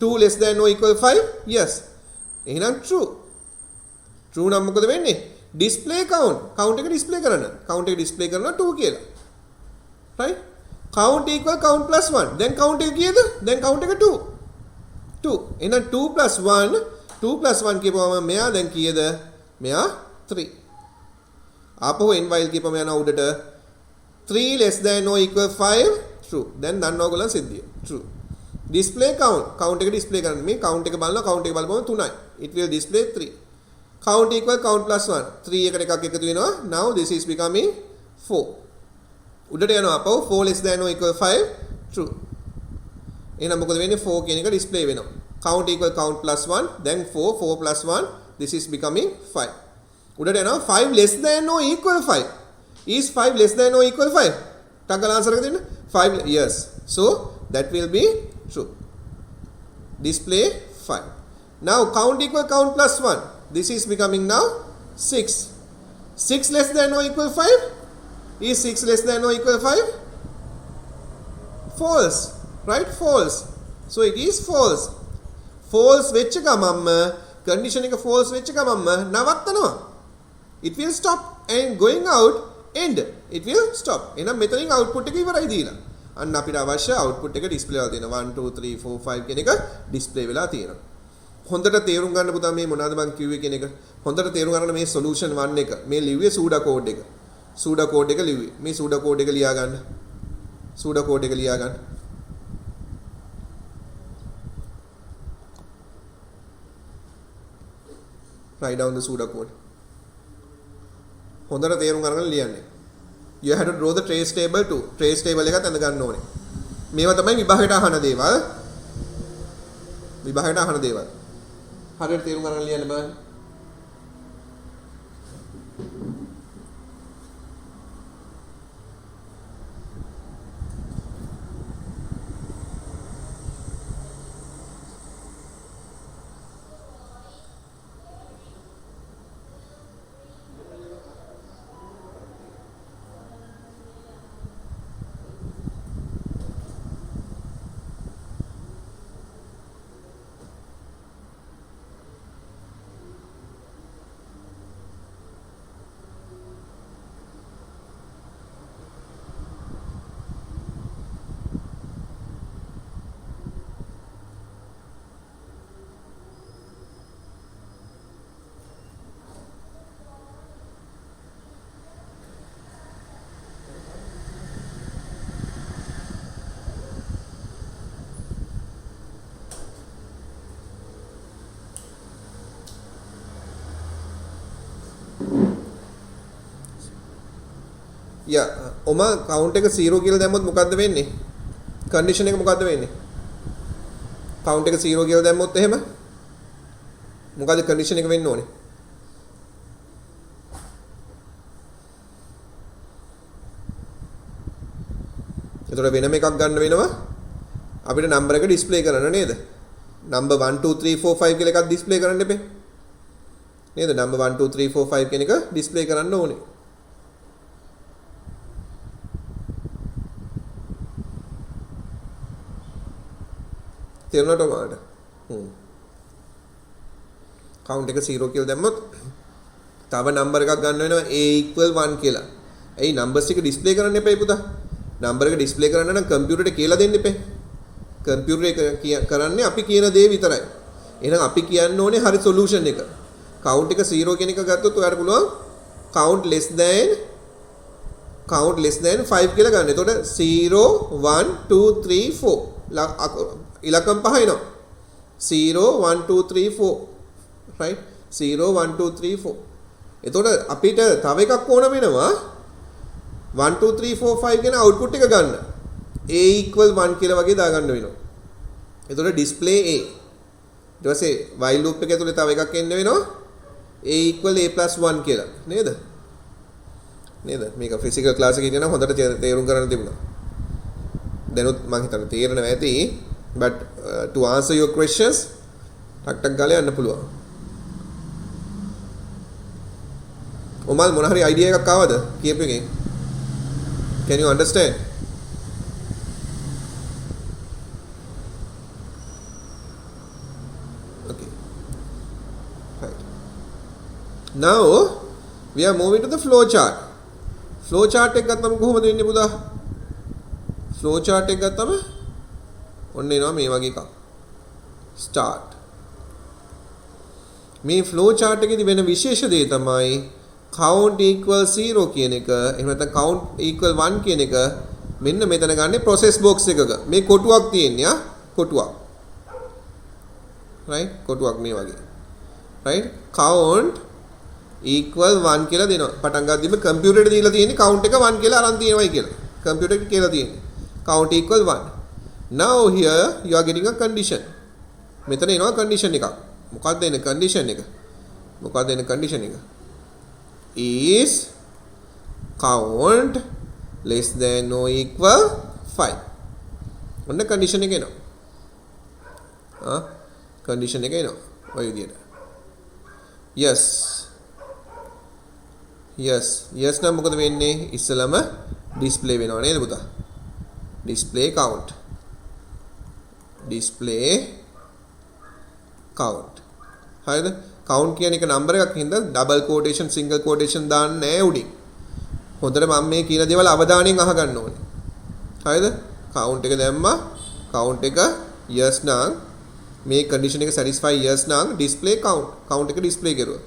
2 less than or equal 5? Yes. එහෙනම් true. True නම් මොකද වෙන්නේ? Display count. count එක display කරන්න. count එක display කරනවා 2 කියලා. Right? count equal count plus 1. දැන් count එක කීයද? දැන් count එක 2. 2. එහෙනම් 2 plus 1 කියපුවම මෙයා දැන් කීයද? මෙයා 3. ආපහු end while කියපුවම යනවා උඩට 3 less than or equal 5. True. Then දන්නවා ඔයගොල්ලන් සිද්ධිය. True. Display count. count එක display කරන්න. මේ count එක බලනවා count එක බලපුවම 3යි. It will display 3. count equal count plus 1. 3 එකට එකක් එකතු වෙනවා. Now this is becoming 4. උඩට යනවා අපව 4 less than or equal 5. True. එහෙනම් මොකද වෙන්නේ? 4 කියන එක display වෙනවා. count equal count plus 1. Then 4 plus 1. This is becoming 5. උඩට යනවා 5 less than or equal 5. Is 5 less than or equal 5? ටග්ගල answer එක දෙන්න. 5. Yes. So that will be true. Display 5. Now count equal count plus 1. This is becoming now 6. 6 less than or equal 5? Is 6 less than or equal 5? False. Right? False. So it is false. False වෙච්ච ගමන්ම condition එක false වෙච්ච ගමන්ම නවත්තනවා. It will stop and going out end. It will stop. එහෙනම් මෙතනින් output එක ඉවරයි දීලා. අන්න අපිට අවශ්‍ය output එක display වෙලා තියෙනවා. 1 2 3 4 5 කියන එක display වෙලා තියෙනවා. හොඳට තේරුම් ගන්න පුතා මේ මොනවද මම කිව්වේ කියන එක. හොඳට තේරුම් ගන්න මේ solution 1 එක. මේ ලිව්වේ pseudo code එක. pseudo code එක ලිව්වේ. මේ pseudo code එක ලියා ගන්න. pseudo code එක ලියා ගන්න. Write down the pseudo code. හොඳට තේරුම් අරගෙන ලියන්න. You have to draw the trace table too. Trace table එකත් අඳ ගන්න ඕනේ. මේවා තමයි විභාගයට අහන දේවල්. විභාගයට අහන දේවල්. හරියට තේරුම් අරගෙන ලියන්න බලන්න. යා ඔම කවුන්ට් එක 0 කියලා දැම්මොත් මොකද්ද වෙන්නේ? කන්ඩිෂන් එක මොකද්ද වෙන්නේ? කවුන්ට් එක 0 කියලා දැම්මොත් එහෙම මොකද්ද කන්ඩිෂන් එක වෙන්න ඕනේ? එතකොට වෙනම එකක් ගන්න වෙනවා අපිට නම්බර එක ඩිස්ප්ලේ කරන්න නේද? නම්බර් 1 2 3 4 5 කියලා එකක් ඩිස්ප්ලේ කරන්න එපේ. නේද? නම්බර් 1 2 3 4 5 කියන එක ඩිස්ප්ලේ කරන්න ඕනේ. තේරුණාට ඔයාලට? කවුන්ට් එක 0 කියලා දැම්මොත් තව නම්බර එකක් ගන්න වෙනවා a = 1 කියලා. එයි නම්බර්ස් ටික ඩිස්ප්ලේ කරන්න එපා පුතා. නම්බර එක ඩිස්ප්ලේ කරන්න නම් කම්පියුටරේට කියලා දෙන්න එපේ. කම්පියුටර් එක කරන්නේ අපි කියන දේ විතරයි. එහෙනම් අපි කියන්න ඕනේ හරි සොලියුෂන් එක. කවුන්ට් එක 0 කියන එක ගත්තොත් ඔයාලට පුළුවන් count less than 5 කියලා ගන්න. එතකොට 0 1 2 3 4 ඉලක්කම් පහ එනවා. 0 1 2 3 4 right 0 1 2 3 4. එතකොට අපිට තව එකක් ඕන වෙනවා 1 2 3 4 5 කියන අවුට්පුට් එක ගන්න. a = 1 කියලා වගේ දාගන්න වෙනවා. එතකොට display a. ඊට පස්සේ while loop එක ඇතුලේ තව එකක් එන්න වෙනවා a = a+1 කියලා. නේද? නේද? මේක ෆිසිකල් ක්ලාස් එකේ ඉඳන් හොඳට තේරුම් ගන්න තිබුණා. දැනුත් මම හිතන්නේ තේරෙනවා ඇති. But to answer your questions ටක් ගාලා යන්න පුළුවන්. ඔමල් මොන හරි අයිඩියා එකක් ආවද? කියපු එකෙන්. Can you understand? Okay. Right. Now we are moving to the flow chart. Flow chart එක ගත්තම කොහොමද වෙන්නේ පුතා? Flow chart එක ගත්තම ඔන්න එනවා මේ වගේ එකක්. Start. මේ flow chart එකේදී වෙන විශේෂ දේ තමයි count equals 0 කියන එක. එහෙම නැත්නම් count equal 1 කියන එක මෙන්න මෙතන ගන්නේ process box එකක. මේ කොටුවක් තියෙන්නේ කොටුවක්. right? කොටුවක් මේ වගේ. right? count equal 1 කියලා දෙනවා. පටන් ගන්නදිම කම්පියුටර් එකට දීලා තියෙන්නේ count එක 1 කියලා අරන් තියෙනවායි කියලා. කම්පියුටර් එකේ කියලා තියෙන්නේ. count equal 1. Now here you are getting a condition. මෙතන එනවා condition එකක්. මොකක්ද එන condition එක? මොකක්ද එන condition එක? Is count less than or equal 5. ඔන්න condition එක එනවා. condition එක එනවා. ඔය විදියට. Yes. Yes. Yes නම් මොකද වෙන්නේ? ඉස්සලම display වෙනවා නේද පුතා? display count. display count. හරිද? count කියන එක නම්බර එකක් හින්දා ඩබල් quotation single quotation දාන්නේ නැහැ උඩින්. හොඳට මම මේ කියන දේවල් අවධානයෙන් අහගන්න ඕනේ. හරිද? count එක දැම්මා. count එක yes නම් මේ condition එක satisfy yes නම් display count එක display කරුවා.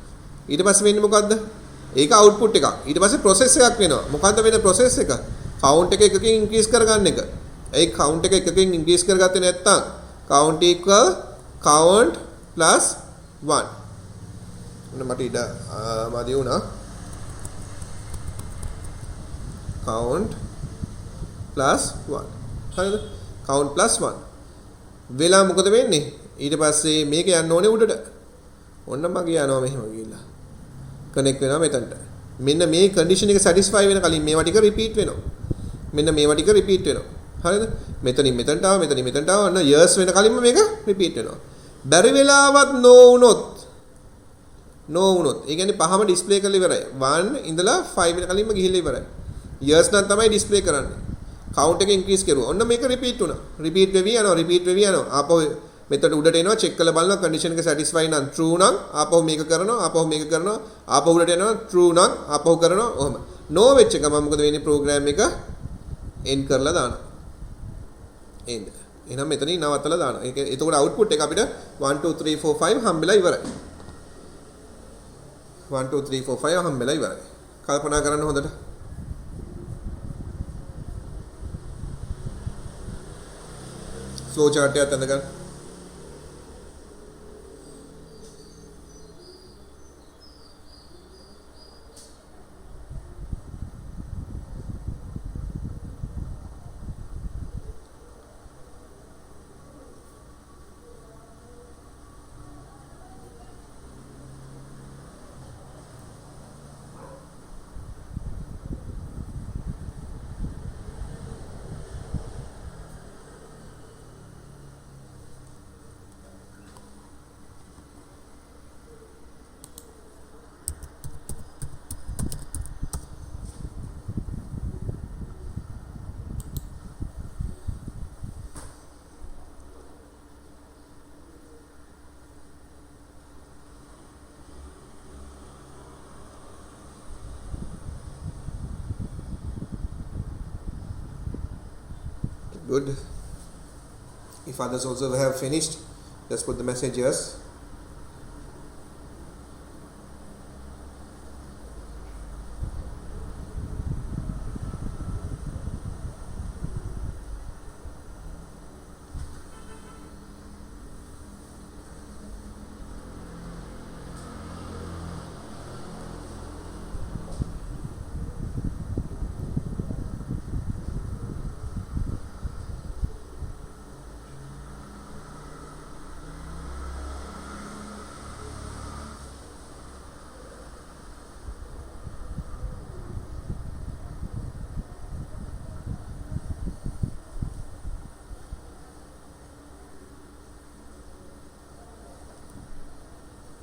ඊට පස්සේ වෙන්නේ මොකද්ද? ඒක output එකක්. ඊට පස්සේ process එකක් වෙනවා. මොකද්ද වෙන process එක? count එක එකකින් increase කරගන්න එක. ඒ count එක එකකින් increase කරගත්තේ නැත්නම් count equal count plus 1. මට ඉඩ මදි වුණා. count plus 1. හරිද? count plus 1. වෙලා මොකද වෙන්නේ? ඊට පස්සේ මේක යන්න ඕනේ උඩට. ඔන්න මගේ යනවා මෙහෙම ගිහිල්ලා. කනෙක්ට් වෙනවා මෙතනට. මෙන්න මේ කන්ඩිෂන් එක සැටිස්ෆයි වෙන කලින් මේවා ටික රිපීට් වෙනවා. මෙන්න මේවා ටික රිපීට් වෙනවා. හරිද? මෙතනින් මෙතනට ආව මෙතනින් මෙතනට ආව ඔන්න years වෙන කලින්ම මේක රිපීට් වෙනවා. බැරි වෙලාවත් no වුණොත් ඒ කියන්නේ පහම ඩිස්ප්ලේ කරලා ඉවරයි. 1 ඉඳලා 5 වෙන කලින්ම ගිහිල්ලා ඉවරයි. years නම් තමයි ඩිස්ප්ලේ කරන්නේ. count එක increase කරුවා. ඔන්න මේක රිපීට් වුණා. රිපීට් වෙවි යනවා. ආපහු මෙතන උඩට එනවා චෙක් කරලා බලනවා කන්ඩිෂන් එක සැටිස්ෆයි නම් true නම් ආපහු මේක කරනවා. ආපහු උඩට එනවා true නම් ආපහු කරනවා. ඔහොම. no වෙච්ච එක මම මොකද වෙන්නේ program එක end කරලා දානවා. end. එහෙනම් මෙතනින් නවත්තලා දානවා. ඒක එතකොට output එක අපිට 1 2 3 4 5 හම්බෙලා ඉවරයි. 1 2 3 4 5 හම්බෙලා ඉවරයි. කල්පනා කරන්න හොඳට. flow chart එකත් අඳගන්න. Good. If others also have finished, just put the message yes.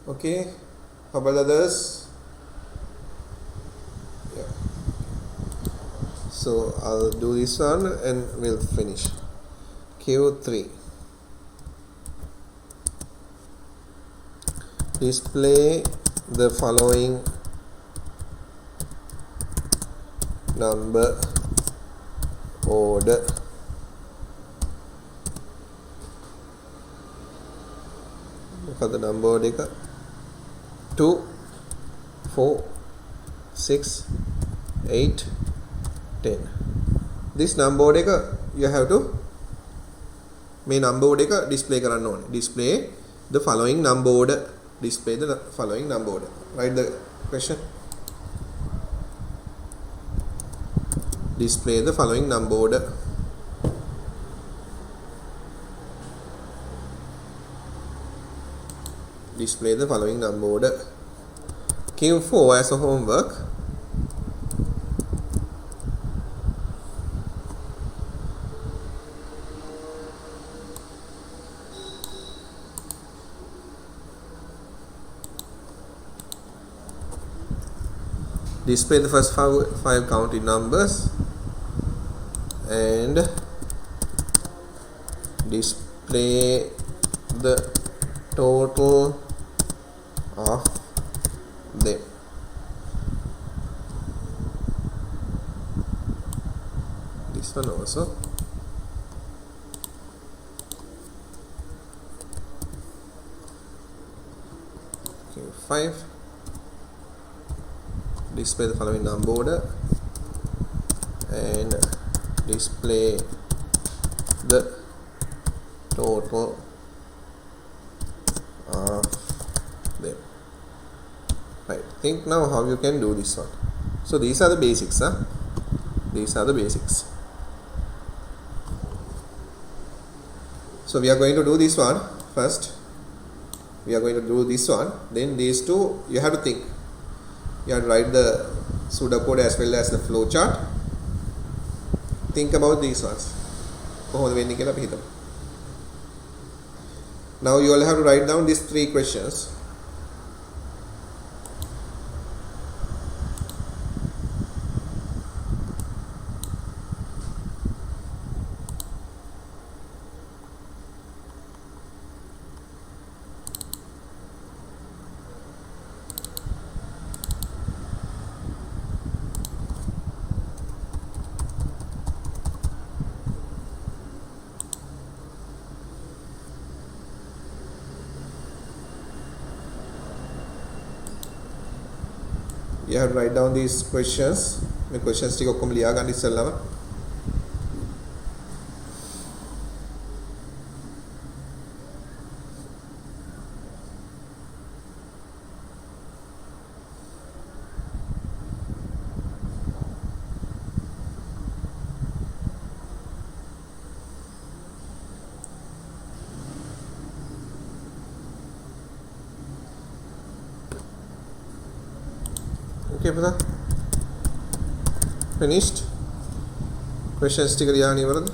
Okay, how about others? Yeah. So I'll do this one and we'll finish. Q3. Display the following number order. For the number order 2, 4, 6, 8, 10. This number order you have to මේ number order display කරන්න ඕනේ. Display the following number order. Display the following number order. Write the question. Display the following number order. Display the following number order. Q4 as a homework. Display the first five counting numbers and display the total of them. This one also. Okay, 5. Display the following number order and display the total of them. Right, think now how you can do this one. So these are the basics, these are the basics. So we are going to do this one first. We are going to do this one, then these two you have to think. You have to write the pseudocode as well as the flow chart. Think about these ones. Now you all have to write down these 3 questions. You have to write down these questions. මේ questions ටික ඔක්කොම ලියා ගන්න ඉස්සෙල්ලාම. Okay, brother. Finished? Questions ටික ලියාගෙන ඉවරද?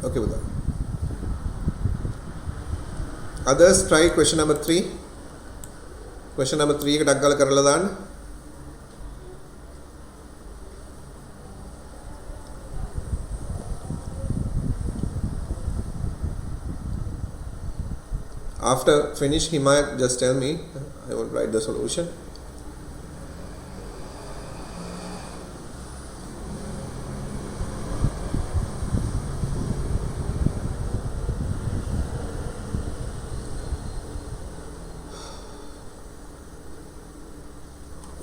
Okay, brother. others try question number 3. Question number 3 එක ටක් ගාලා කරලා දාන්න. After finish, he might just tell me. I will write the solution.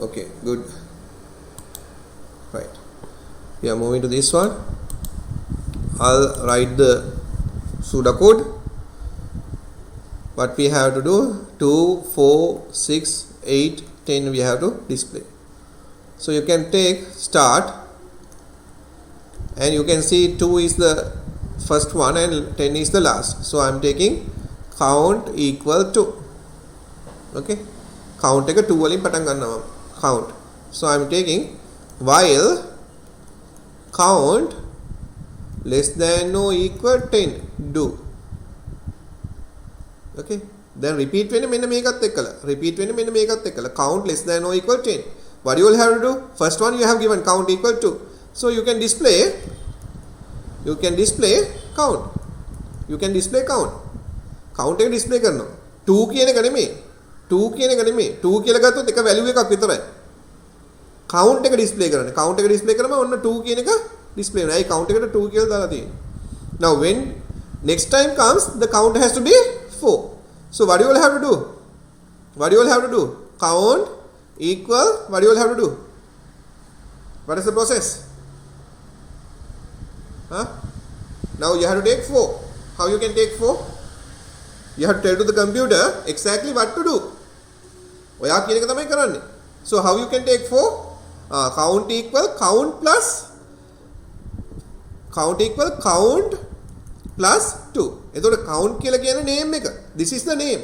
Okay, good. Right. We are moving to this one. I'll write the pseudocode. What we have to do, 2, 4, 6, 8, 10 we have to display. So you can take start and you can see 2 is the first one and 10 is the last. So I am taking count equal to. Okay. Count එක 2 වලින් පටන් ගන්නවා. Count. So I am taking while count less than or equal 10 do. Okay, then repeat වෙන්නේ මෙන්න මේකත් එක්කලා. Repeat වෙන්නේ මෙන්න මේකත් එක්කලා. Count less than or equal 10. What you will have to do? First one you have given count equal to. So you can display count. You can display count. Count එක display කරනවා. 2 කියන එක නෙමෙයි. 2 කියන එක නෙමෙයි. 2 කියලා ගත්තොත් එක value එකක් විතරයි. count එක display කරන්නේ. count එක display කරාම ඔන්න 2 කියන එක display වෙනවා. ඒ count එකට 2 කියලා දාලා තියෙනවා. Now when next time comes, the count has to be 4. So what you will have to do? What you will have to do? Count equal, what you will have to do? What is the process? Huh? Now you have to take 4. How you can take 4? You have to tell to the computer exactly what to do. ඔයා කියන එක තමයි කරන්නේ. So how you can take 4? Count equal count plus count 2. එතකොට count කියලා කියන name එක. This is the name.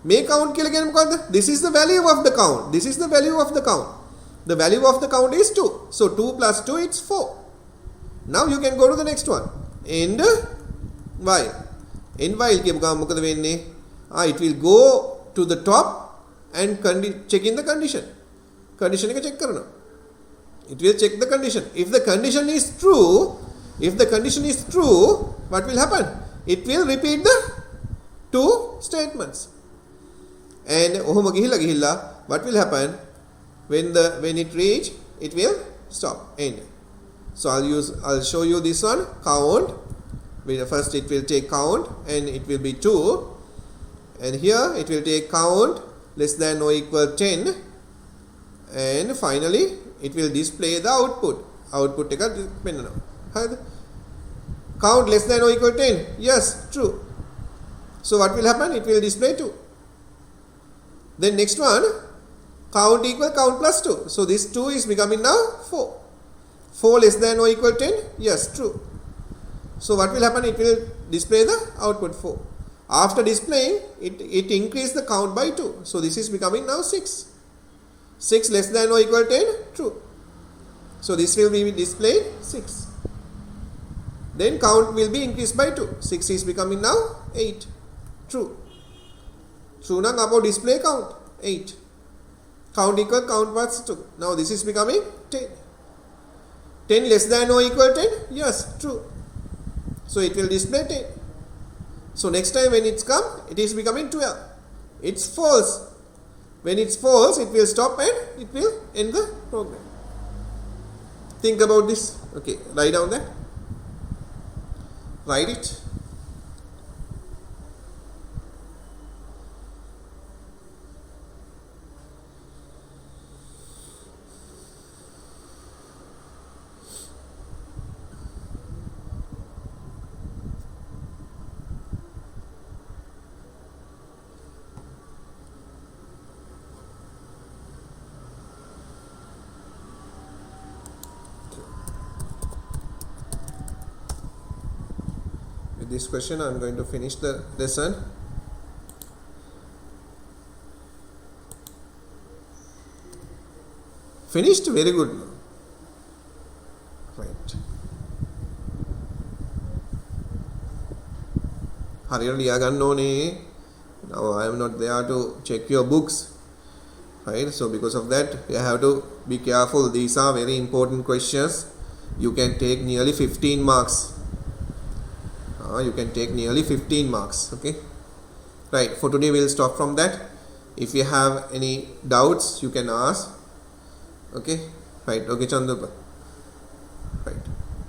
මේ count කියලා කියන්නේ මොකද්ද? This is the value of the count. This is the value of the count. The value of the count is 2. So 2 plus 2 it's 4. Now you can go to the next one. End while. End while කියපු ගමන් මොකද වෙන්නේ? It will go to the top and check in the condition. Condition එක check කරනවා. It will check the condition. If the condition is true, what will happen? It will repeat the 2 statements. And ඔහොම ගිහිල්ලා what will happen? When it reach, it will stop. End. So I'll show you this one. Count. First it will take count and it will be 2. And here it will take count less than or equal 10. And finally it will display the output. Output එක පෙන්නනවා. හරිද? Count less than or equal 10. Yes, true. So what will happen? It will display 2. Then next one, count equal count plus 2. So this 2 is becoming now 4. 4 less than or equal 10. Yes, true. So what will happen? It will display the output 4. After displaying, it increase the count by 2. So this is becoming now 6. 6 less than or equal 10. True. So this will be displayed 6. Then count will be increased by 2. 6 is becoming now 8. True. True now about display count 8. Count equal count plus 2. Now this is becoming 10. 10 less than or equal 10. Yes, true. So it will display 10. So next time when it's come, it is becoming 12. It's false. When it's false, it will stop and it will end the program. Think about this. Okay, write down that. Write it. With this question, I am going to finish the lesson. Finished? Very good. Right. හරියට ලියා ගන්න ඕනේ. Now I am not there to check your books, right? So because of that, you have to be careful. These are very important questions. You can take nearly 15 marks. You can take nearly 15 marks. Okay, right. For today, we'll stop from that. If you have any doubts, you can ask. Okay, right. Okay, Chandupa. Right.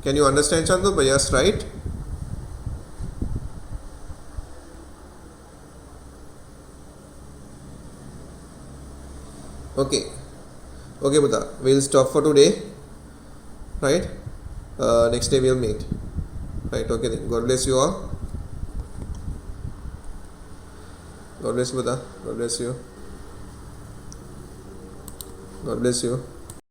Can you understand, Chandupa? Yes, right. Okay. Okay, Buddha. We'll stop for today. Right. Next day we'll meet. Right. Okay then. God bless you all. God bless Buddha. God bless you. God bless you.